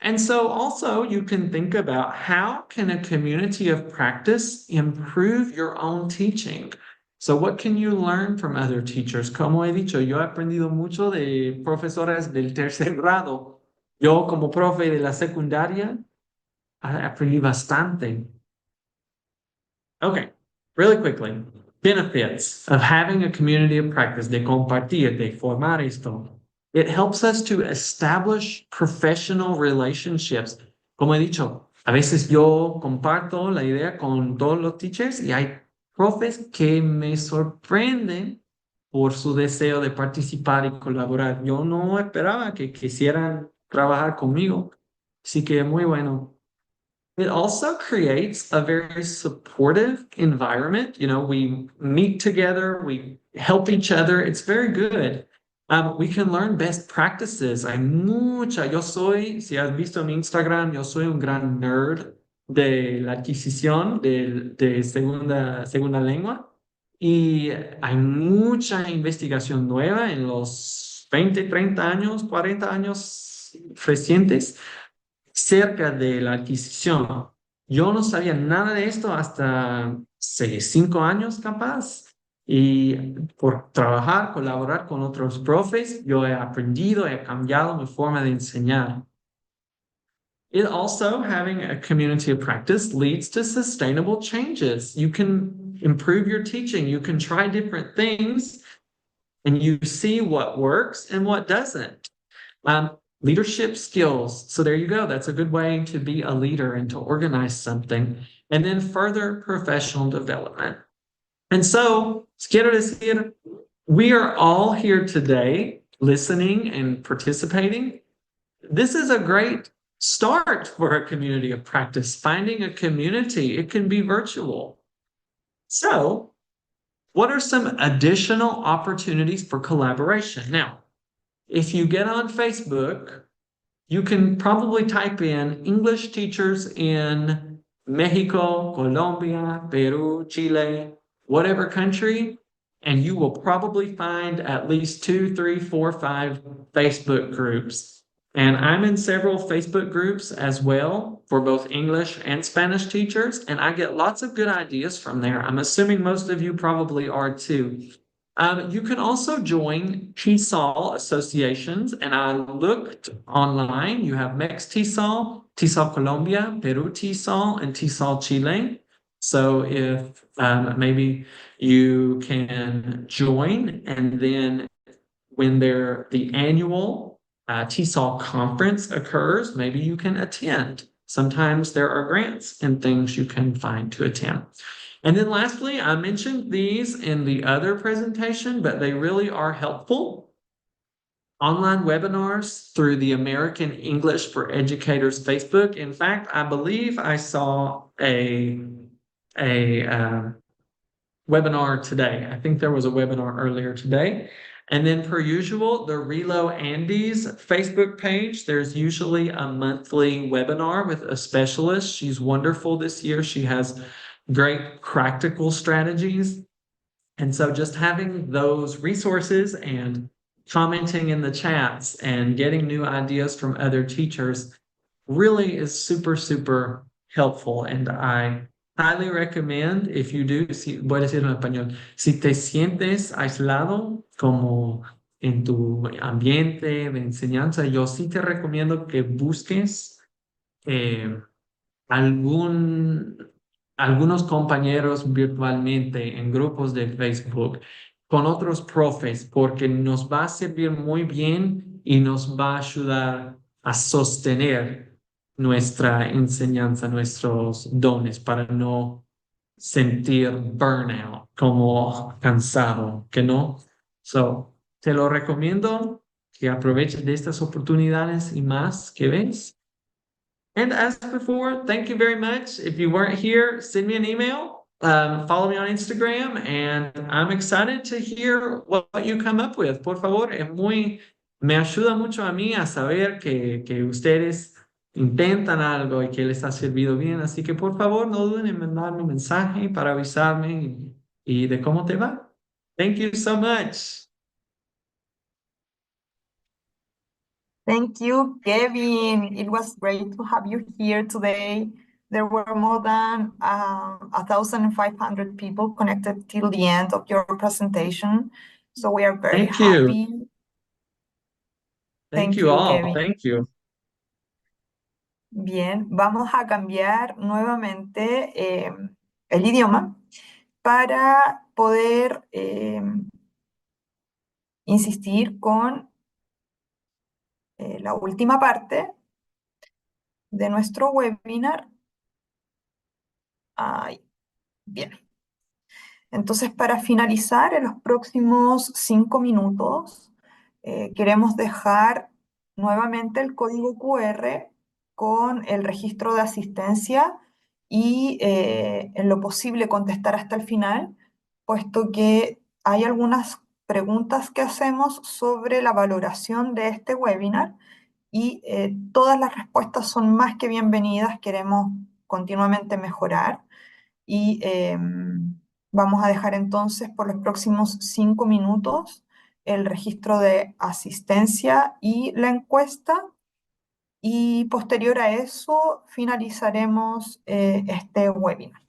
And so also you can think about how can a community of practice improve your own teaching? So what can you learn from other teachers? Como he dicho, yo he aprendido mucho de profesoras del tercer grado. Yo como profe de la secundaria aprendí bastante. Okay, really quickly. Benefits of having a community of practice, de compartir, de formar esto. It helps us to establish professional relationships. Como he dicho, a veces yo comparto la idea con todos los teachers y hay profes que me sorprenden por su deseo de participar y colaborar. Yo no esperaba que quisieran trabajar conmigo. Así que muy bueno. It also creates a very supportive environment. You know, we meet together, we help each other. It's very good. We can learn best practices. Hay mucha. Yo soy, si has visto mi Instagram, yo soy un gran nerd de la adquisición de segunda lengua. Y hay mucha investigación nueva en los 20, 30 años, 40 años recientes cerca de la adquisición. Yo no sabía nada de esto hasta 5 años capaz. Y por trabajar, colaborar con otros profes, yo he aprendido, he cambiado mi forma de enseñar. It also, having a community of practice leads to sustainable changes. You can improve your teaching. You can try different things and you see what works and what doesn't. Leadership skills. So there you go. That's a good way to be a leader and to organize something. And then further professional development. And so, quiero decir, we are all here today listening and participating. This is a great start for a community of practice. Finding a community, it can be virtual. So, what are some additional opportunities for collaboration? Now, if you get on Facebook, you can probably type in English teachers in Mexico, Colombia, Peru, Chile, whatever country, and you will probably find at least 2, 3, 4, 5 Facebook groups. And I'm in several Facebook groups as well for both English and Spanish teachers, and I get lots of good ideas from there. I'm assuming most of you probably are too. You can also join TESOL associations, and I looked online. You have Mex TESOL, TESOL Colombia, Peru TESOL, and TESOL Chile. So if maybe you can join, and then when the annual TESOL conference occurs, maybe you can attend. Sometimes there are grants and things you can find to attend. And then lastly, I mentioned these in the other presentation, but they really are helpful. Online webinars through the American English for Educators Facebook. In fact, I believe I saw a webinar today. I think there was a webinar earlier today. And then per usual, the Relo Andes Facebook page, there's usually a monthly webinar with a specialist. She's wonderful this year. She has great practical strategies. And so just having those resources and commenting in the chats and getting new ideas from other teachers really is super, super helpful. And I highly recommend, if you do, voy a decirlo en español, si te sientes aislado como en tu ambiente de enseñanza, yo sí te recomiendo que busques algunos compañeros virtualmente en grupos de Facebook con otros profes, porque nos va a servir muy bien y nos va a ayudar a sostener nuestra enseñanza, nuestros dones, para no sentir burnout, como cansado, que no. So, te lo recomiendo que aproveches de estas oportunidades y más que ves. And as before, thank you very much. If you weren't here, send me an email, follow me on Instagram, and I'm excited to hear what you come up with. Por favor, es muy me ayuda mucho a mí a saber que ustedes intentan algo y que les ha servido bien. Así que por favor, no duden en mandarme un mensaje para avisarme y de cómo te va. Thank you so much. Thank you, Kevin. It was great to have you here today. There were more than 1,500 people connected till the end of your presentation. So we are very Thank you. happy. Thank Thank you you, all. Kevin. Thank you. Bien, vamos a cambiar nuevamente el idioma para poder insistir con la última parte de nuestro webinar. Ay, bien. Entonces, para finalizar, en los próximos 5 minutos, queremos dejar nuevamente el código QR con el registro de asistencia y en lo posible contestar hasta el final, puesto que hay algunas preguntas que hacemos sobre la valoración de este webinar y todas las respuestas son más que bienvenidas, queremos continuamente mejorar y vamos a dejar entonces por los próximos 5 minutos el registro de asistencia y la encuesta y posterior a eso finalizaremos este webinar.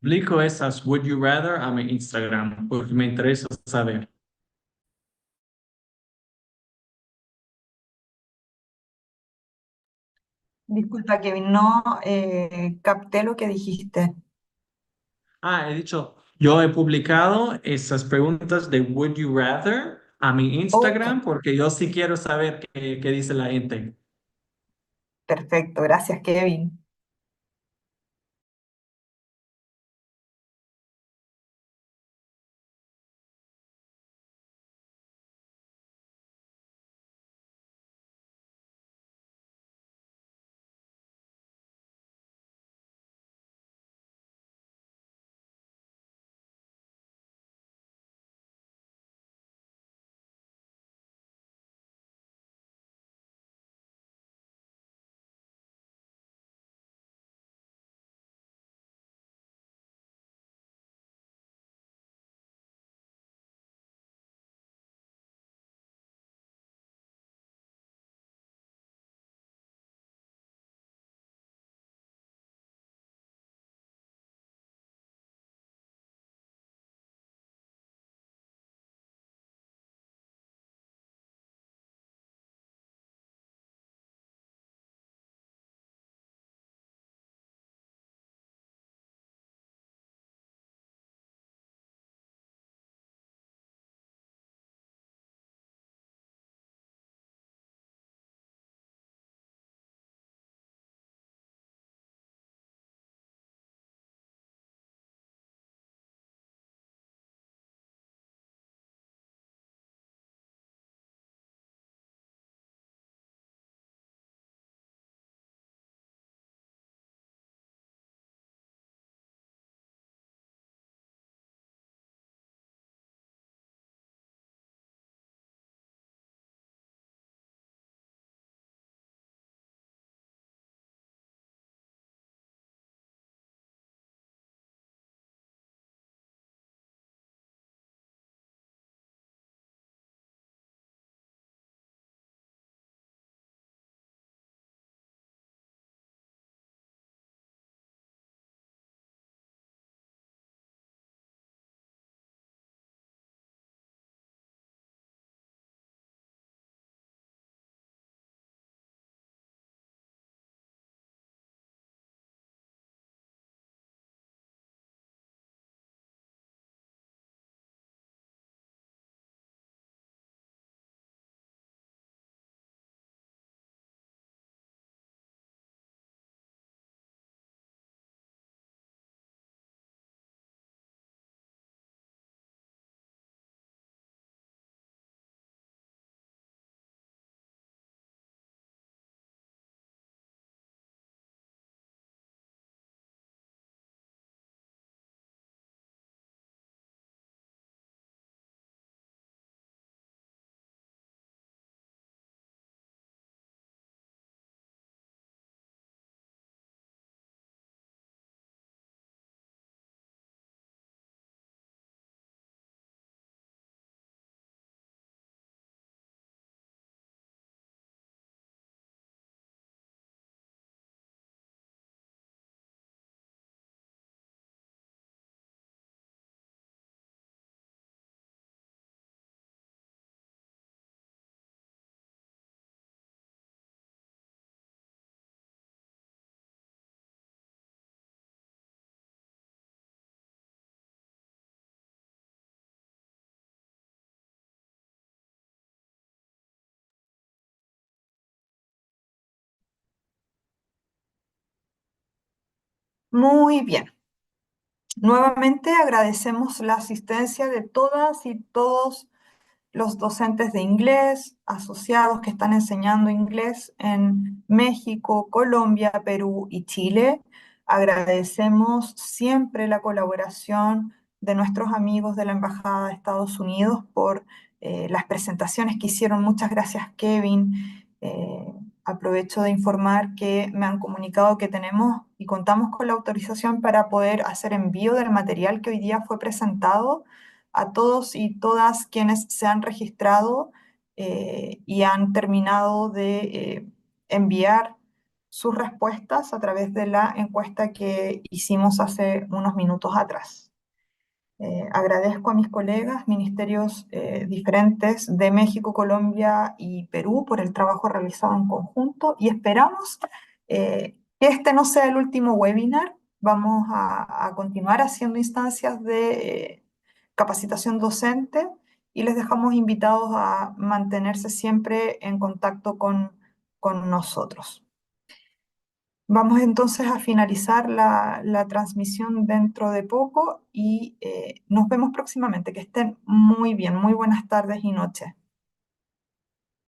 Publico esas Would You Rather a mi Instagram porque me interesa saber. Disculpa, Kevin, no capté lo que dijiste. He dicho, yo he publicado esas preguntas de Would You Rather a mi Ok, Instagram porque yo sí quiero saber qué dice la gente. perfecto, gracias, Kevin. Muy bien. Nuevamente agradecemos la asistencia de todas y todos los docentes de inglés, asociados que están enseñando inglés en México, Colombia, Perú y Chile. Agradecemos siempre la colaboración de nuestros amigos de la Embajada de Estados Unidos por las presentaciones que hicieron. Muchas gracias, Kevin. Aprovecho de informar que me han comunicado que tenemos y contamos con la autorización para poder hacer envío del material que hoy día fue presentado a todos y todas quienes se han registrado y han terminado de enviar sus respuestas a través de la encuesta que hicimos hace unos minutos atrás. Agradezco a mis colegas, ministerios diferentes de México, Colombia y Perú por el trabajo realizado en conjunto y esperamos que este no sea el último webinar. Vamos a continuar haciendo instancias de capacitación docente y les dejamos invitados a mantenerse siempre en contacto con nosotros. Vamos entonces a finalizar la transmisión dentro de poco y nos vemos próximamente. Que estén muy bien, muy buenas tardes y noches.